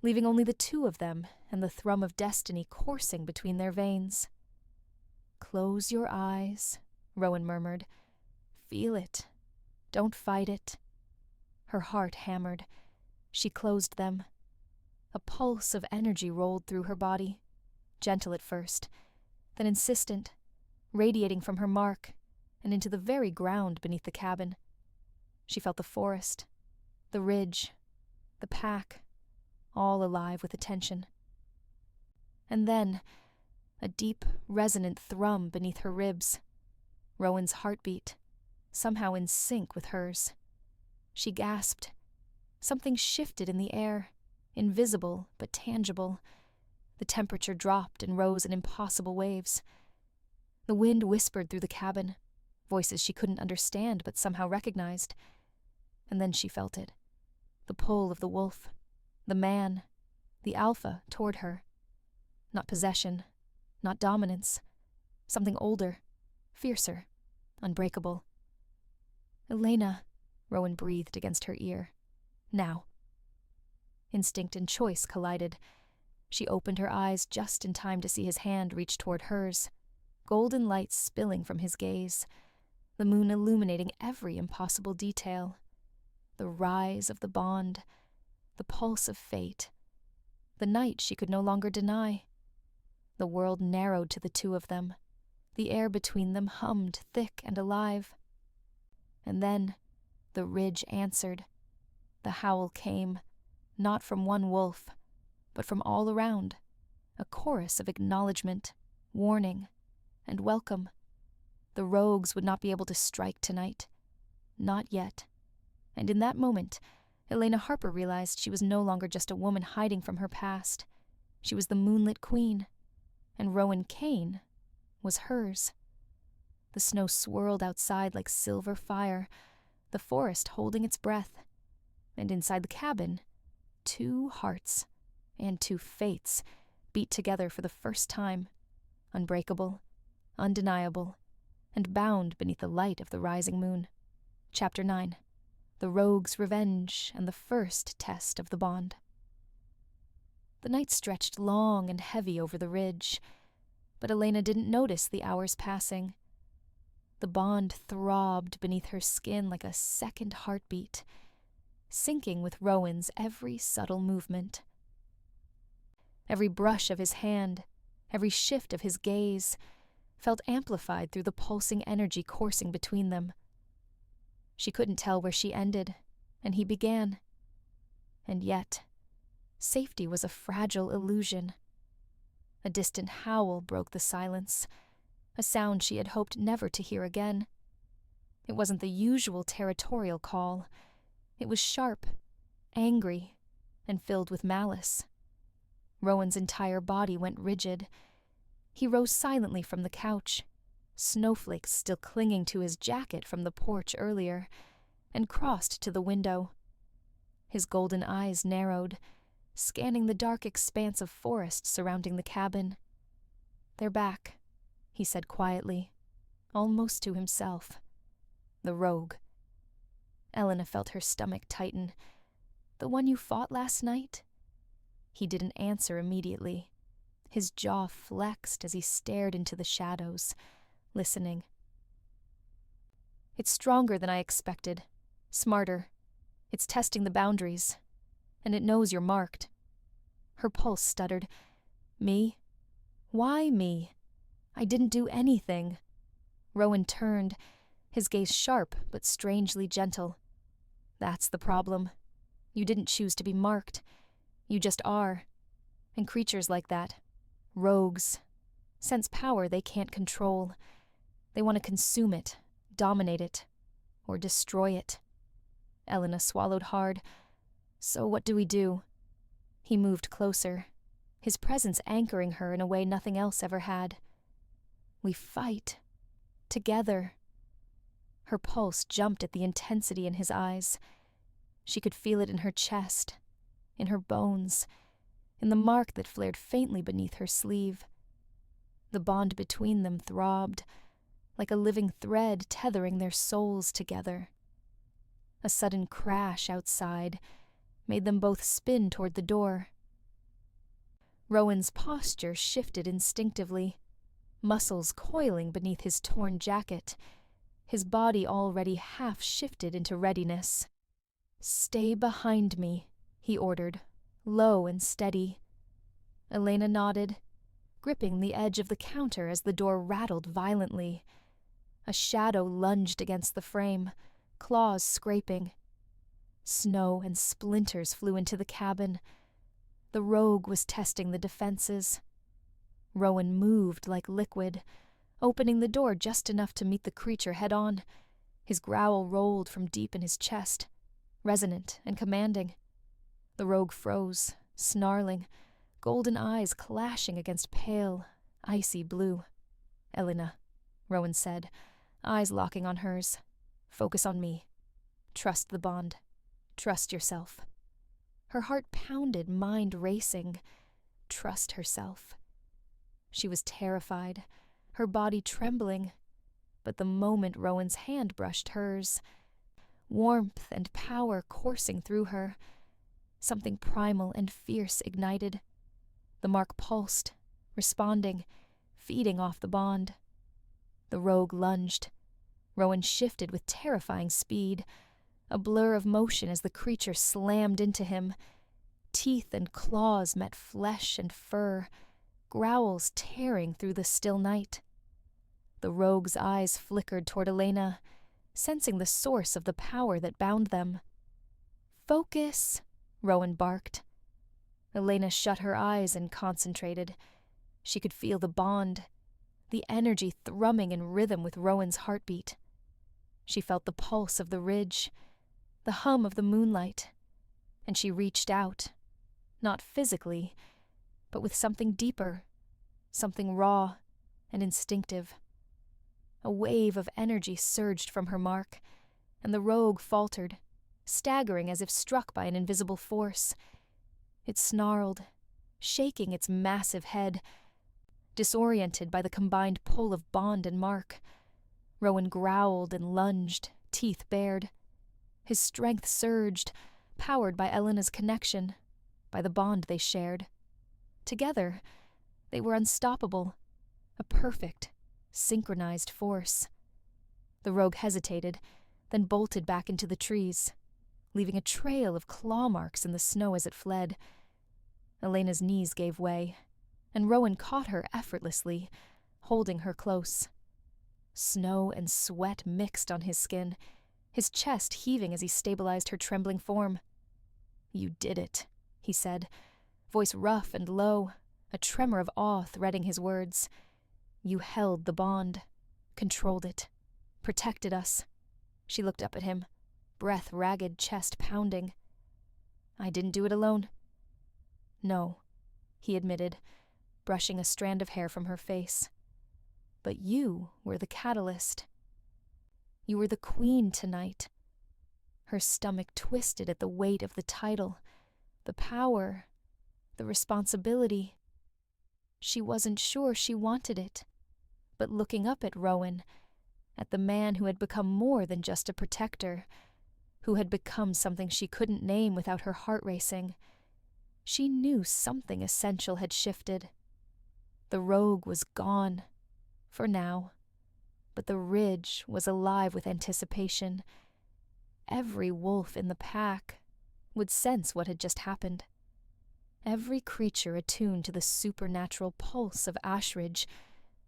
leaving only the two of them and the thrum of destiny coursing between their veins. Close your eyes, Rowan murmured. Feel it. Don't fight it. Her heart hammered. She closed them. A pulse of energy rolled through her body, gentle at first, then insistent, radiating from her mark and into the very ground beneath the cabin. She felt the forest, the ridge, the pack, all alive with attention. And then, a deep, resonant thrum beneath her ribs. Rowan's heartbeat, somehow in sync with hers. She gasped. Something shifted in the air, invisible but tangible. The temperature dropped and rose in impossible waves. The wind whispered through the cabin, voices she couldn't understand but somehow recognized. And then she felt it. The pull of the wolf, the man, the alpha toward her. Not possession, not dominance. Something older, fiercer, unbreakable. "Elena," Rowan breathed against her ear. "Now." Instinct and choice collided. She opened her eyes just in time to see his hand reach toward hers, golden light spilling from his gaze, the moon illuminating every impossible detail. The rise of the bond, the pulse of fate, the night she could no longer deny. The world narrowed to the two of them. The air between them hummed thick and alive. And then the ridge answered. The howl came, not from one wolf, but from all around, a chorus of acknowledgement, warning, and welcome. The rogues would not be able to strike tonight. Not yet. And in that moment, Elena Harper realized she was no longer just a woman hiding from her past. She was the Moonlit Queen, and Rowan Kane was hers. The snow swirled outside like silver fire, the forest holding its breath, and inside the cabin, 2 hearts and 2 fates beat together for the first time, unbreakable, undeniable, and bound beneath the light of the rising moon. Chapter 9. The Rogue's Revenge and the First Test of the Bond. The night stretched long and heavy over the ridge, but Elena didn't notice the hours passing. The bond throbbed beneath her skin like a second heartbeat, syncing with Rowan's every subtle movement. Every brush of his hand, every shift of his gaze, felt amplified through the pulsing energy coursing between them. She couldn't tell where she ended, and he began. And yet, safety was a fragile illusion. A distant howl broke the silence, a sound she had hoped never to hear again. It wasn't the usual territorial call. It was sharp, angry, and filled with malice. Rowan's entire body went rigid. He rose silently from the couch, snowflakes still clinging to his jacket from the porch earlier, and crossed to the window. His golden eyes narrowed, scanning the dark expanse of forest surrounding the cabin. "They're back," he said quietly, almost to himself. "The rogue." Elena felt her stomach tighten. "The one you fought last night?" He didn't answer immediately. His jaw flexed as he stared into the shadows, listening. "It's stronger than I expected. Smarter. It's testing the boundaries. And it knows you're marked." Her pulse stuttered. "Me? Why me? I didn't do anything." Rowan turned, his gaze sharp but strangely gentle. "That's the problem. You didn't choose to be marked. You just are. And creatures like that, rogues, sense power they can't control. They want to consume it, dominate it, or destroy it." Elena swallowed hard. "So what do we do?" He moved closer, his presence anchoring her in a way nothing else ever had. "We fight. Together." Her pulse jumped at the intensity in his eyes. She could feel it in her chest, in her bones, in the mark that flared faintly beneath her sleeve. The bond between them throbbed, like a living thread tethering their souls together. A sudden crash outside made them both spin toward the door. Rowan's posture shifted instinctively, muscles coiling beneath his torn jacket, his body already half shifted into readiness. "Stay behind me," he ordered, low and steady. Elena nodded, gripping the edge of the counter as the door rattled violently. A shadow lunged against the frame, claws scraping. Snow and splinters flew into the cabin. The rogue was testing the defenses. Rowan moved like liquid, opening the door just enough to meet the creature head-on. His growl rolled from deep in his chest, resonant and commanding. The rogue froze, snarling, golden eyes clashing against pale, icy blue. "Elena," Rowan said, eyes locking on hers. "Focus on me. Trust the bond. Trust yourself." Her heart pounded, mind racing. Trust herself. She was terrified, her body trembling, but the moment Rowan's hand brushed hers, warmth and power coursing through her, something primal and fierce ignited. The mark pulsed, responding, feeding off the bond. The rogue lunged. Rowan shifted with terrifying speed, a blur of motion as the creature slammed into him. Teeth and claws met flesh and fur, growls tearing through the still night. The rogue's eyes flickered toward Elena, sensing the source of the power that bound them. "Focus!" Rowan barked. Elena shut her eyes and concentrated. She could feel the bond, the energy thrumming in rhythm with Rowan's heartbeat. She felt the pulse of the ridge, the hum of the moonlight, and she reached out, not physically, but with something deeper, something raw and instinctive. A wave of energy surged from her mark, and the rogue faltered, staggering as if struck by an invisible force. It snarled, shaking its massive head, disoriented by the combined pull of bond and mark. Rowan growled and lunged, teeth bared. His strength surged, powered by Elena's connection, by the bond they shared. Together, they were unstoppable, a perfect, synchronized force. The rogue hesitated, then bolted back into the trees, leaving a trail of claw marks in the snow as it fled. Elena's knees gave way, and Rowan caught her effortlessly, holding her close. Snow and sweat mixed on his skin, his chest heaving as he stabilized her trembling form. "You did it," he said, voice rough and low, a tremor of awe threading his words. "You held the bond, controlled it, protected us." She looked up at him, breath ragged, chest pounding. "I didn't do it alone." "No," he admitted, brushing a strand of hair from her face. "But you were the catalyst. You were the queen tonight." Her stomach twisted at the weight of the title, the power, the responsibility. She wasn't sure she wanted it, but looking up at Rowan, at the man who had become more than just a protector, who had become something she couldn't name without her heart racing, she knew something essential had shifted. The rogue was gone, for now, but the ridge was alive with anticipation. Every wolf in the pack would sense what had just happened. Every creature attuned to the supernatural pulse of Ashridge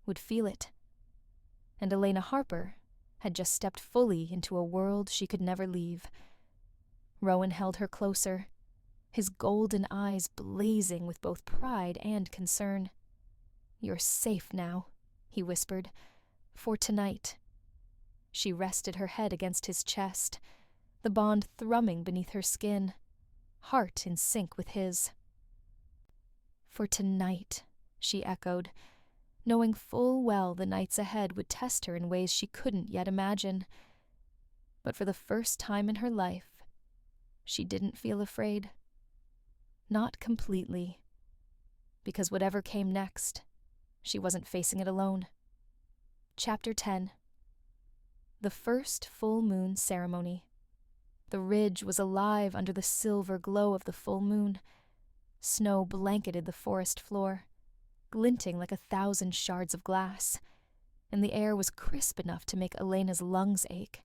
would feel it. And Elena Harper had just stepped fully into a world she could never leave. Rowan held her closer, his golden eyes blazing with both pride and concern. "You're safe now," he whispered, "for tonight." She rested her head against his chest, the bond thrumming beneath her skin, heart in sync with his. "For tonight," she echoed, knowing full well the nights ahead would test her in ways she couldn't yet imagine. But for the first time in her life, she didn't feel afraid. Not completely. Because whatever came next, she wasn't facing it alone. Chapter 10. The first full moon ceremony. The ridge was alive under the silver glow of the full moon. Snow blanketed the forest floor, glinting like 1,000 shards of glass, and the air was crisp enough to make Elena's lungs ache.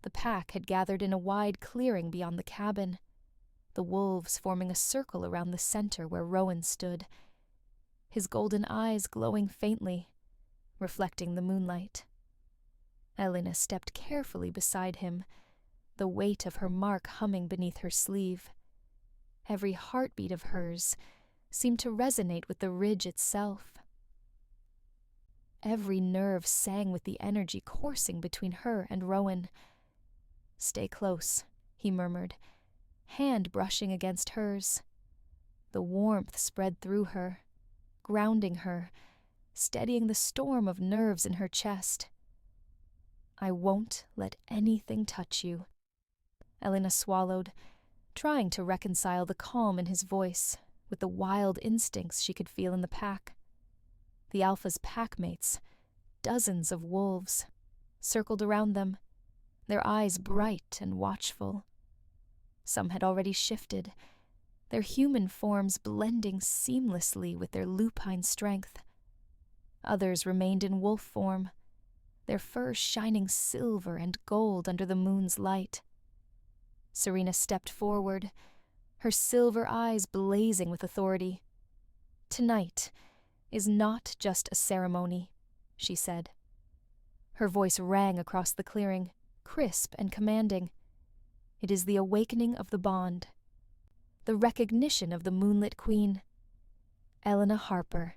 The pack had gathered in a wide clearing beyond the cabin, the wolves forming a circle around the center where Rowan stood, his golden eyes glowing faintly, reflecting the moonlight. Elena stepped carefully beside him, the weight of her mark humming beneath her sleeve. Every heartbeat of hers seemed to resonate with the ridge itself. Every nerve sang with the energy coursing between her and Rowan. "Stay close," he murmured, hand brushing against hers. The warmth spread through her, grounding her, steadying the storm of nerves in her chest. "I won't let anything touch you." Elena swallowed, trying to reconcile the calm in his voice with the wild instincts she could feel in the pack. The Alpha's packmates, dozens of wolves, circled around them, their eyes bright and watchful. Some had already shifted, their human forms blending seamlessly with their lupine strength. Others remained in wolf form, their fur shining silver and gold under the moon's light. Serena stepped forward, her silver eyes blazing with authority. "Tonight is not just a ceremony," she said. Her voice rang across the clearing, crisp and commanding. "It is the awakening of the bond, the recognition of the Moonlit Queen. Elena Harper,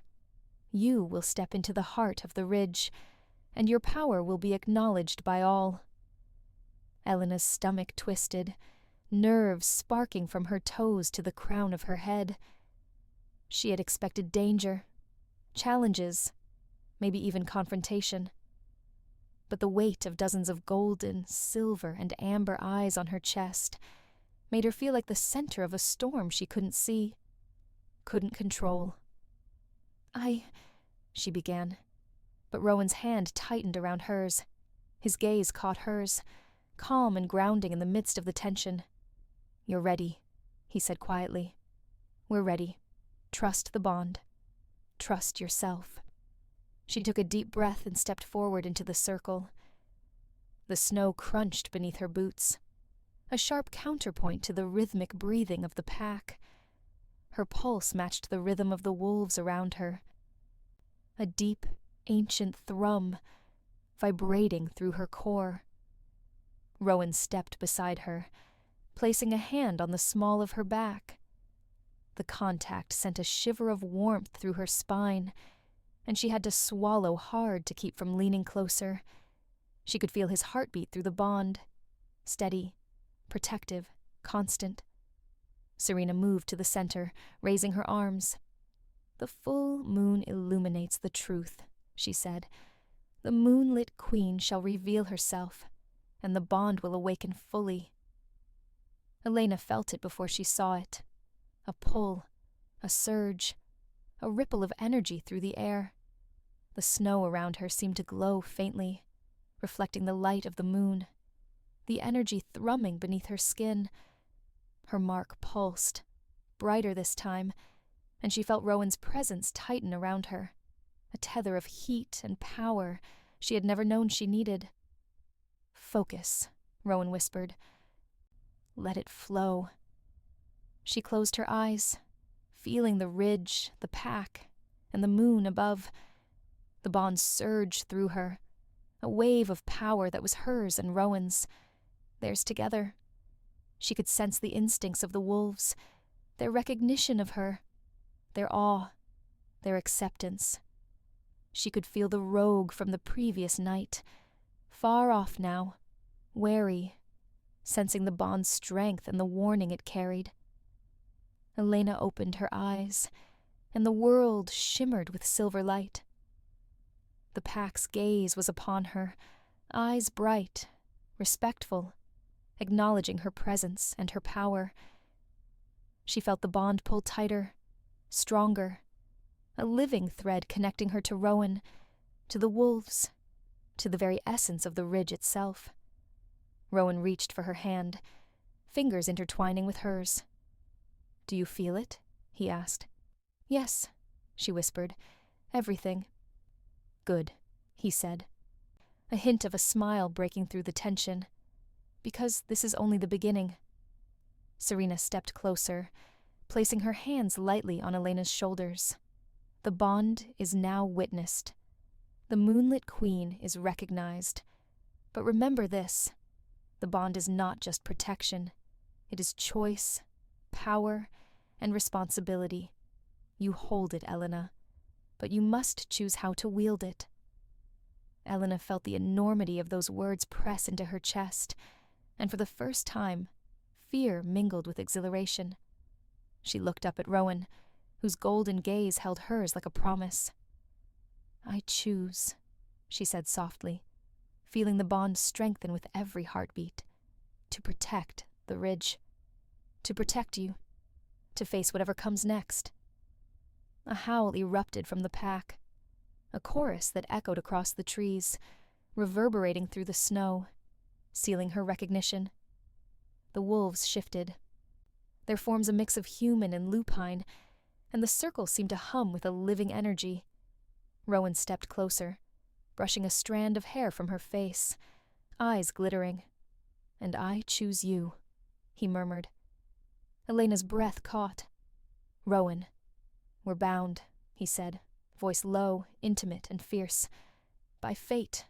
you will step into the heart of the ridge, and your power will be acknowledged by all." Elena's stomach twisted, nerves sparking from her toes to the crown of her head. She had expected danger, challenges, maybe even confrontation. But the weight of dozens of golden, silver, and amber eyes on her chest made her feel like the center of a storm she couldn't see, couldn't control. She began, but Rowan's hand tightened around hers. His gaze caught hers, calm and grounding in the midst of the tension. "You're ready," he said quietly. "We're ready. Trust the bond. Trust yourself." She took a deep breath and stepped forward into the circle. The snow crunched beneath her boots, a sharp counterpoint to the rhythmic breathing of the pack. Her pulse matched the rhythm of the wolves around her, a deep, ancient thrum vibrating through her core. Rowan stepped beside her, placing a hand on the small of her back. The contact sent a shiver of warmth through her spine, and she had to swallow hard to keep from leaning closer. She could feel his heartbeat through the bond, steady, protective, constant. Serena moved to the center, raising her arms. "The full moon illuminates the truth," she said. "The Moonlit Queen shall reveal herself, and the bond will awaken fully." Elena felt it before she saw it. A pull, a surge, a ripple of energy through the air. The snow around her seemed to glow faintly, reflecting the light of the moon, the energy thrumming beneath her skin. Her mark pulsed, brighter this time, and she felt Rowan's presence tighten around her, a tether of heat and power she had never known she needed. "Focus," Rowan whispered. "Let it flow." She closed her eyes, feeling the ridge, the pack, and the moon above. The bond surged through her, a wave of power that was hers and Rowan's, theirs together. She could sense the instincts of the wolves, their recognition of her, their awe, their acceptance. She could feel the rogue from the previous night, far off now, wary, sensing the bond's strength and the warning it carried. Elena opened her eyes, and the world shimmered with silver light. The pack's gaze was upon her, eyes bright, respectful, acknowledging her presence and her power. She felt the bond pull tighter, stronger, a living thread connecting her to Rowan, to the wolves, to the very essence of the ridge itself. Rowan reached for her hand, fingers intertwining with hers. "Do you feel it?" he asked. "Yes," she whispered. "Everything." "Good," he said, a hint of a smile breaking through the tension. "Because this is only the beginning." Serena stepped closer, placing her hands lightly on Elena's shoulders. The bond is now witnessed. The Moonlit Queen is recognized. But remember this, the bond is not just protection. It is choice, power, and responsibility. You hold it, Elena, but you must choose how to wield it. Elena felt the enormity of those words press into her chest, and for the first time, fear mingled with exhilaration. She looked up at Rowan, whose golden gaze held hers like a promise. "I choose," she said softly, feeling the bond strengthen with every heartbeat, "to protect the ridge, to protect you, to face whatever comes next." A howl erupted from the pack. a chorus that echoed across the trees, reverberating through the snow, sealing her recognition. The wolves shifted, their forms a mix of human and lupine, and the circle seemed to hum with a living energy. Rowan stepped closer, brushing a strand of hair from her face, eyes glittering. "And I choose you," he murmured. Elena's breath caught. "Rowan, we're bound," he said, voice low, intimate, and fierce. "By fate,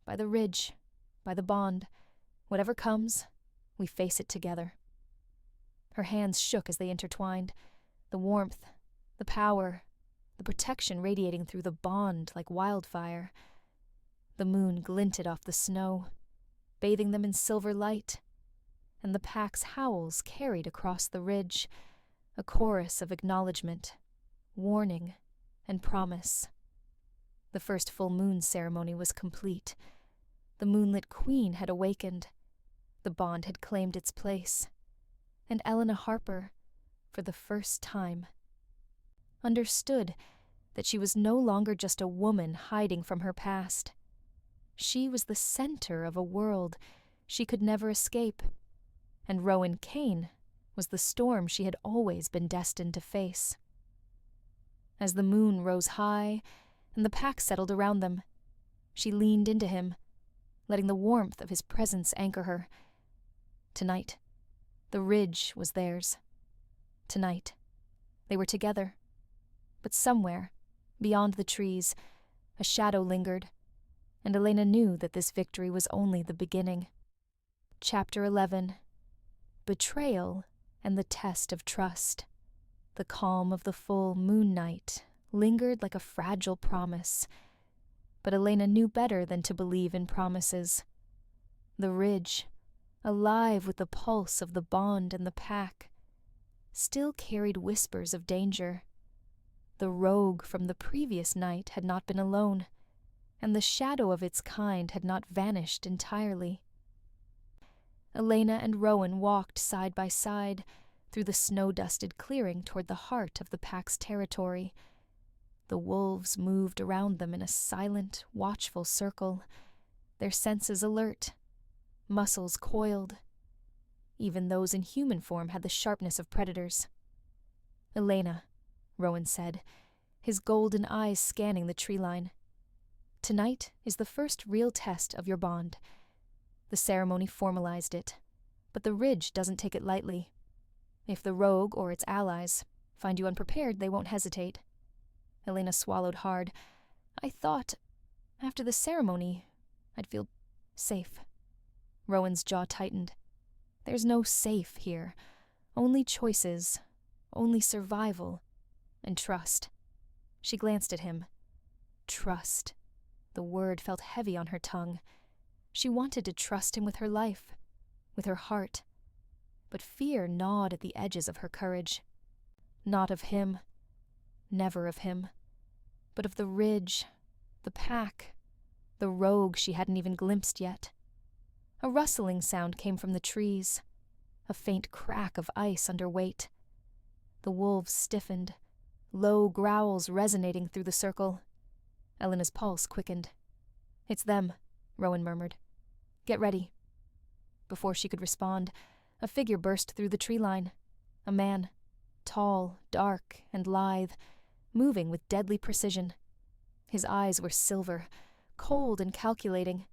by the ridge, by the bond. Whatever comes, we face it together." Her hands shook as they intertwined, the warmth, the power, the protection radiating through the bond like wildfire. The moon glinted off the snow, bathing them in silver light, and the pack's howls carried across the ridge, a chorus of acknowledgement, warning, and promise. The first full moon ceremony was complete. The moonlit queen had awakened. The bond had claimed its place. And Elena Harper, for the first time, understood that she was no longer just a woman hiding from her past. She was the center of a world she could never escape, and Rowan Kane was the storm she had always been destined to face. As the moon rose high and the pack settled around them, she leaned into him, letting the warmth of his presence anchor her. Tonight, the ridge was theirs. Tonight, they were together. But somewhere, beyond the trees, a shadow lingered, and Elena knew that this victory was only the beginning. Chapter 11. Betrayal and the Test of Trust. The calm of the full moon night lingered like a fragile promise, but Elena knew better than to believe in promises. The ridge, alive with the pulse of the bond and the pack, still carried whispers of danger. The rogue from the previous night had not been alone, and the shadow of its kind had not vanished entirely. Elena and Rowan walked side by side through the snow-dusted clearing toward the heart of the pack's territory. The wolves moved around them in a silent, watchful circle, their senses alert, muscles coiled. Even those in human form had the sharpness of predators. "Elena," Rowan said, his golden eyes scanning the tree line. "Tonight is the first real test of your bond. The ceremony formalized it, but the ridge doesn't take it lightly. If the rogue or its allies find you unprepared, they won't hesitate." Elena swallowed hard. "I thought, after the ceremony, I'd feel safe." Rowan's jaw tightened. "There's no safe here. Only choices, only survival, and trust." She glanced at him. Trust. The word felt heavy on her tongue. She wanted to trust him with her life, with her heart. But fear gnawed at the edges of her courage. Not of him. Never of him. But of the ridge, the pack, the rogue she hadn't even glimpsed yet. A rustling sound came from the trees, a faint crack of ice under weight. The wolves stiffened, low growls resonating through the circle. Elena's pulse quickened. "It's them," Rowan murmured. "Get ready." Before she could respond, a figure burst through the tree line. A man, tall, dark, and lithe, moving with deadly precision. His eyes were silver, cold and calculating,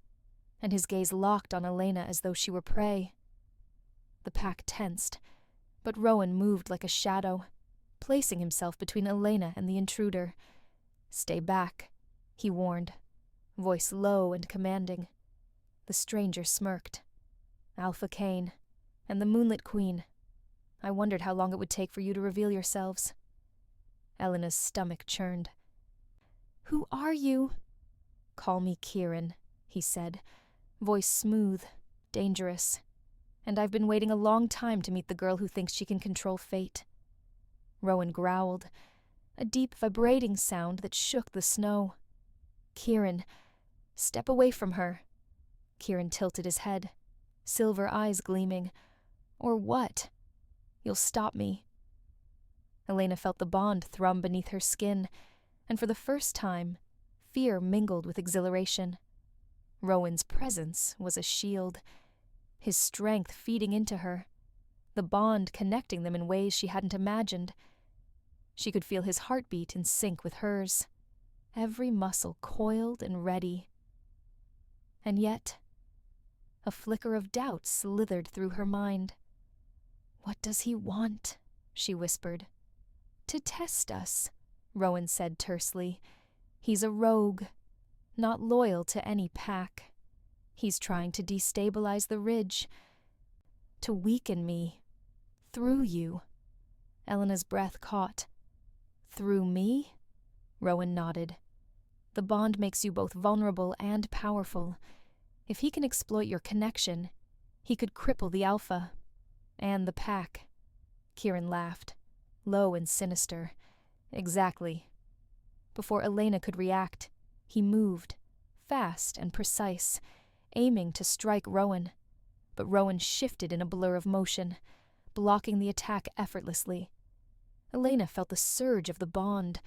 and his gaze locked on Elena as though she were prey. The pack tensed, but Rowan moved like a shadow, placing himself between Elena and the intruder. "Stay back," he warned, voice low and commanding. The stranger smirked. "Alpha Kane, and the Moonlit Queen. I wondered how long it would take for you to reveal yourselves." Elena's stomach churned. "Who are you?" "Call me Kieran," he said, voice smooth, dangerous. "And I've been waiting a long time to meet the girl who thinks she can control fate." Rowan growled, a deep vibrating sound that shook the snow. "Kieran, step away from her." Kieran tilted his head, silver eyes gleaming. "Or what? You'll stop me." Elena felt the bond thrum beneath her skin, and for the first time, Fear mingled with exhilaration. Rowan's presence was a shield, his strength feeding into her, the bond connecting them in ways she hadn't imagined. She could feel his heartbeat in sync with hers, every muscle coiled and ready. And yet, a flicker of doubt slithered through her mind. "What does he want?" she whispered. "To test us," Rowan said tersely. "He's a rogue, not loyal to any pack. He's trying to destabilize the ridge, to weaken me, through you." Elena's breath caught. "Through me?" Rowan nodded. "The bond makes you both vulnerable and powerful. If he can exploit your connection, he could cripple the Alpha. And the pack." Kieran laughed, low and sinister. "Exactly." Before Elena could react, he moved, fast and precise, aiming to strike Rowan. But Rowan shifted in a blur of motion, blocking the attack effortlessly. Elena felt the surge of the bond,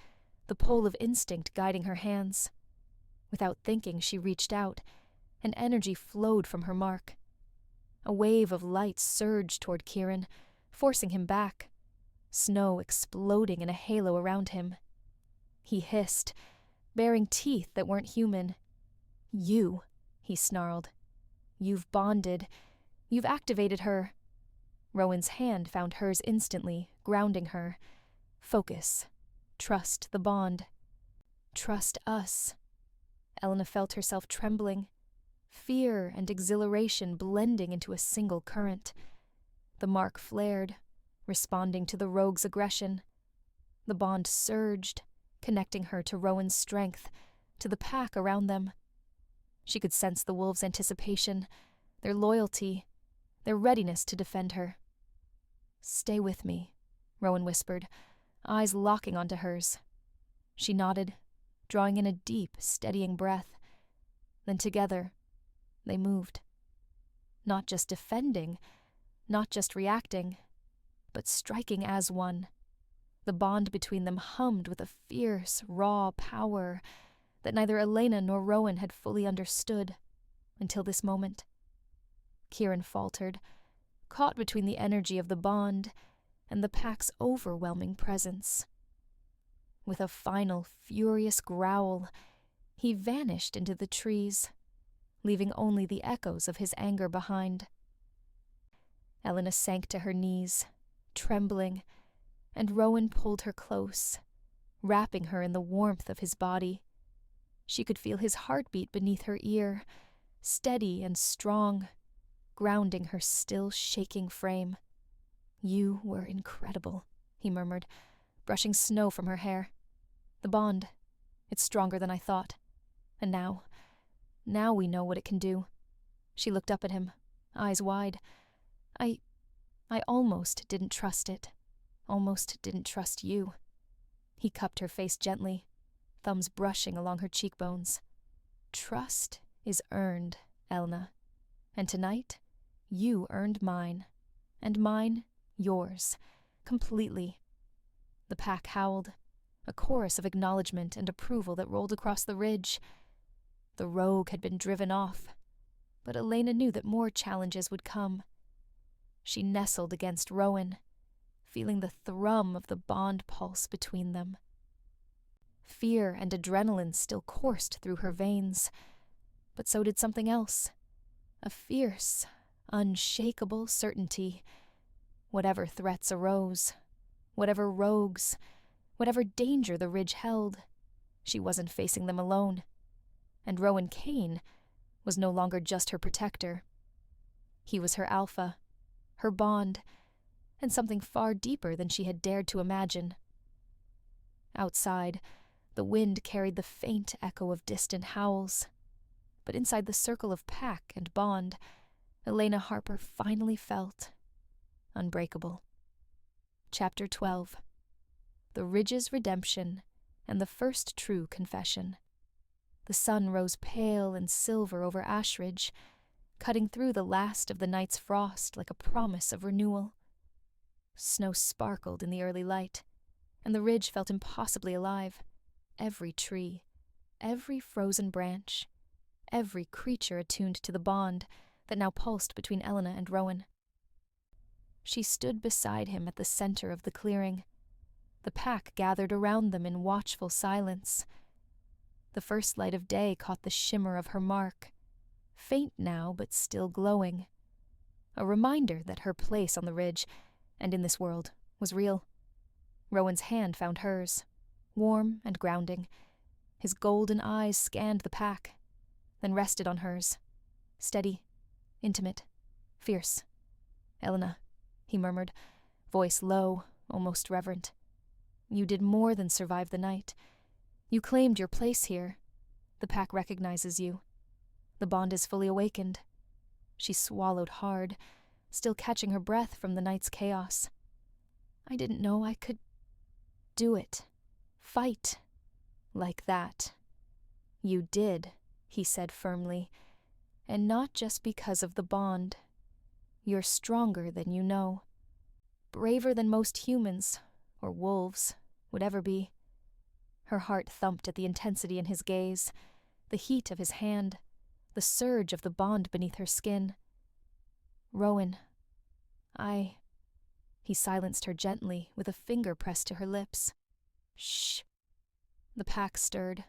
the pull of instinct guiding her hands. Without thinking, she reached out, and energy flowed from her mark. A wave of light surged toward Kieran, forcing him back, snow exploding in a halo around him. He hissed, baring teeth that weren't human. "You," he snarled. "You've bonded. You've activated her." Rowan's hand found hers instantly, grounding her. "Focus. Trust the bond. Trust us." Elena felt herself trembling, fear and exhilaration blending into a single current. The mark flared, responding to the rogue's aggression. The bond surged, connecting her to Rowan's strength, to the pack around them. She could sense the wolves' anticipation, their loyalty, their readiness to defend her. "Stay with me," Rowan whispered, eyes locking onto hers. She nodded, drawing in a deep, steadying breath. Then together, they moved. Not just defending, not just reacting, but striking as one. The bond between them hummed with a fierce, raw power that neither Elena nor Rowan had fully understood until this moment. Kieran faltered, caught between the energy of the bond and the pack's overwhelming presence. With a final, furious growl, he vanished into the trees, leaving only the echoes of his anger behind. Elena sank to her knees, trembling, and Rowan pulled her close, wrapping her in the warmth of his body. She could feel his heartbeat beneath her ear, steady and strong, grounding her still shaking frame. "You were incredible," he murmured, brushing snow from her hair. "The bond, it's stronger than I thought. And now we know what it can do." She looked up at him, eyes wide. I almost didn't trust it. Almost didn't trust you." He cupped her face gently, thumbs brushing along her cheekbones. "Trust is earned, Elna. And tonight, you earned mine. And mine, yours. Completely." The pack howled, a chorus of acknowledgement and approval that rolled across the ridge. The rogue had been driven off, but Elena knew that more challenges would come. She nestled against Rowan, feeling the thrum of the bond pulse between them. Fear and adrenaline still coursed through her veins, but so did something else. A fierce, unshakable certainty. Whatever threats arose, whatever rogues, whatever danger the ridge held, she wasn't facing them alone. And Rowan Kane was no longer just her protector. He was her alpha, her bond, and something far deeper than she had dared to imagine. Outside, the wind carried the faint echo of distant howls, but inside the circle of pack and bond, Elena Harper finally felt unbreakable. Chapter 12. The Ridge's Redemption and the First True Confession. The sun rose pale and silver over Ashridge, cutting through the last of the night's frost like a promise of renewal. Snow sparkled in the early light, and the ridge felt impossibly alive, every tree, every frozen branch, every creature attuned to the bond that now pulsed between Elena and Rowan. She stood beside him at the center of the clearing. The pack gathered around them in watchful silence. The first light of day caught the shimmer of her mark, faint now but still glowing, a reminder that her place on the ridge, and in this world, was real. Rowan's hand found hers, warm and grounding. His golden eyes scanned the pack, then rested on hers, steady, intimate, fierce. "Elena," he murmured, voice low, almost reverent. "You did more than survive the night. You claimed your place here. The pack recognizes you. The bond is fully awakened." She swallowed hard, still catching her breath from the night's chaos. "I didn't know I could do it. Fight. Like that." "You did," he said firmly, "and not just because of the bond. You're stronger than you know. Braver than most humans, or wolves, would ever be." Her heart thumped at the intensity in his gaze, the heat of his hand, the surge of the bond beneath her skin. "Rowan, He silenced her gently, with a finger pressed to her lips. "Shh." The pack stirred,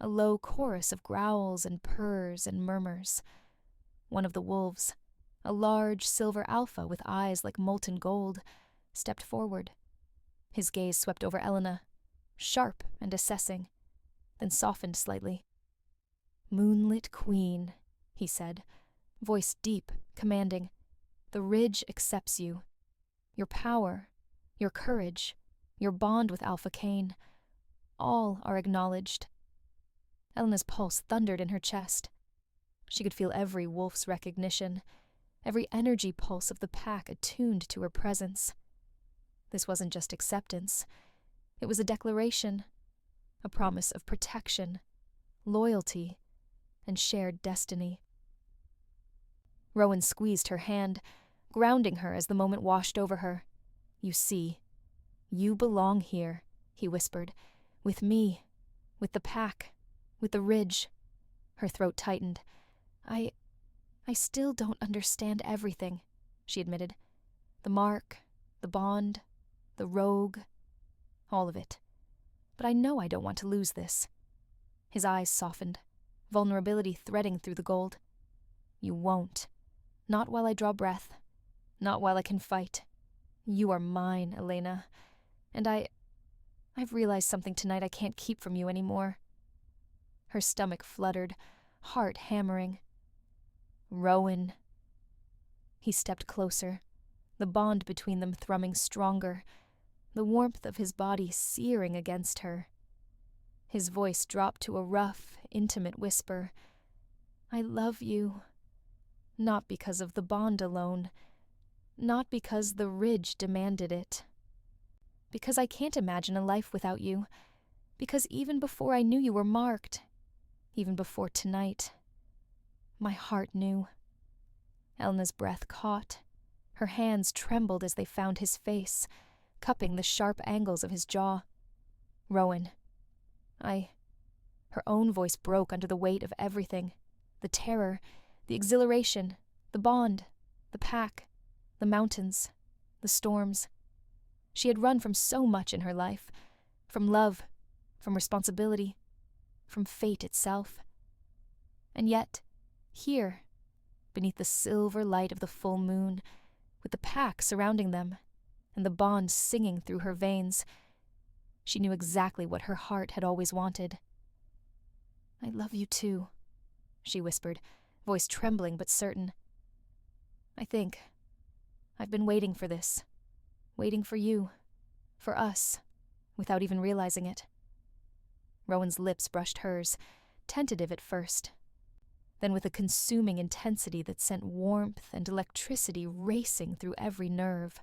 a low chorus of growls and purrs and murmurs. One of the wolves, a large silver alpha with eyes like molten gold, stepped forward. His gaze swept over Elena, sharp and assessing, then softened slightly. "Moonlit Queen," he said, voice deep, commanding. "The ridge accepts you. Your power, your courage, your bond with Alpha Cain, all are acknowledged." Elena's pulse thundered in her chest. She could feel every wolf's recognition, every energy pulse of the pack attuned to her presence. This wasn't just acceptance. It was a declaration, a promise of protection, loyalty, and shared destiny. Rowan squeezed her hand, grounding her as the moment washed over her. "You see, you belong here," he whispered. "With me, with the pack, with the ridge." Her throat tightened. I still don't understand everything," she admitted. "The mark, the bond, the rogue, all of it. But I know I don't want to lose this." His eyes softened, vulnerability threading through the gold. "You won't. Not while I draw breath. Not while I can fight. You are mine, Elena. And I've realized something tonight I can't keep from you anymore." Her stomach fluttered, heart hammering. "Rowan." He stepped closer, the bond between them thrumming stronger, the warmth of his body searing against her. His voice dropped to a rough, intimate whisper. "I love you. Not because of the bond alone. Not because the ridge demanded it. Because I can't imagine a life without you. Because even before I knew you were marked, even before tonight, my heart knew." Elena's breath caught. Her hands trembled as they found his face, cupping the sharp angles of his jaw. "Rowan, Her own voice broke under the weight of everything. The terror, the exhilaration, the bond, the pack, the mountains, the storms. She had run from so much in her life, from love, from responsibility, from fate itself. And yet, here, beneath the silver light of the full moon, with the pack surrounding them, and the bond singing through her veins, she knew exactly what her heart had always wanted. "I love you too," she whispered, voice trembling but certain. "I think I've been waiting for this, waiting for you, for us, without even realizing it." Rowan's lips brushed hers, tentative at first, then with a consuming intensity that sent warmth and electricity racing through every nerve.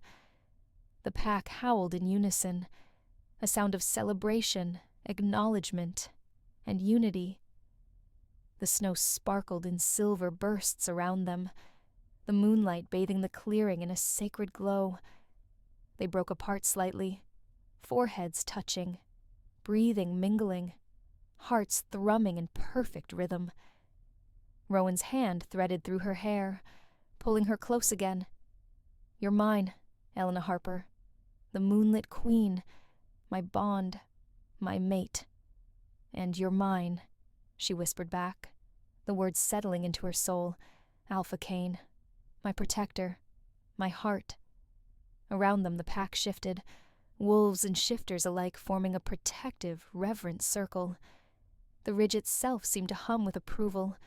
The pack howled in unison, a sound of celebration, acknowledgement, and unity. The snow sparkled in silver bursts around them, the moonlight bathing the clearing in a sacred glow. They broke apart slightly, foreheads touching, breathing mingling, hearts thrumming in perfect rhythm. Rowan's hand threaded through her hair, pulling her close again. "You're mine, Eleanor Harper, the moonlit queen, my bond, my mate. And you're mine," she whispered back, the words settling into her soul. "Alpha Cain, my protector, my heart." Around them the pack shifted, wolves and shifters alike forming a protective, reverent circle. The ridge itself seemed to hum with approval,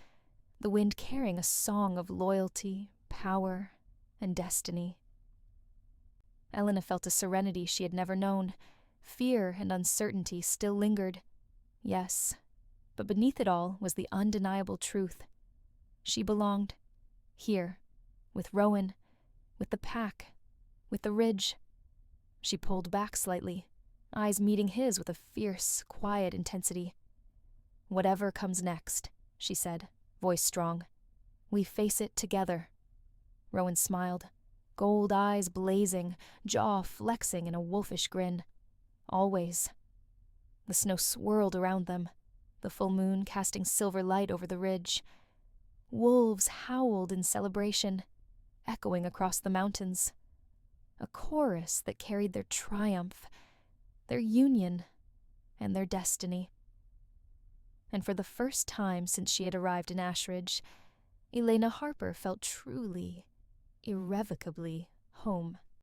the wind carrying a song of loyalty, power, and destiny. Elena felt a serenity she had never known. Fear and uncertainty still lingered. Yes, but beneath it all was the undeniable truth. She belonged here, with Rowan, with the pack, with the ridge. She pulled back slightly, eyes meeting his with a fierce, quiet intensity. "Whatever comes next," she said, voice strong, "we face it together." Rowan smiled, gold eyes blazing, jaw flexing in a wolfish grin. "Always." The snow swirled around them, the full moon casting silver light over the ridge. Wolves howled in celebration, echoing across the mountains. A chorus that carried their triumph, their union, and their destiny. And for the first time since she had arrived in Ashridge, Elena Harper felt truly, irrevocably home.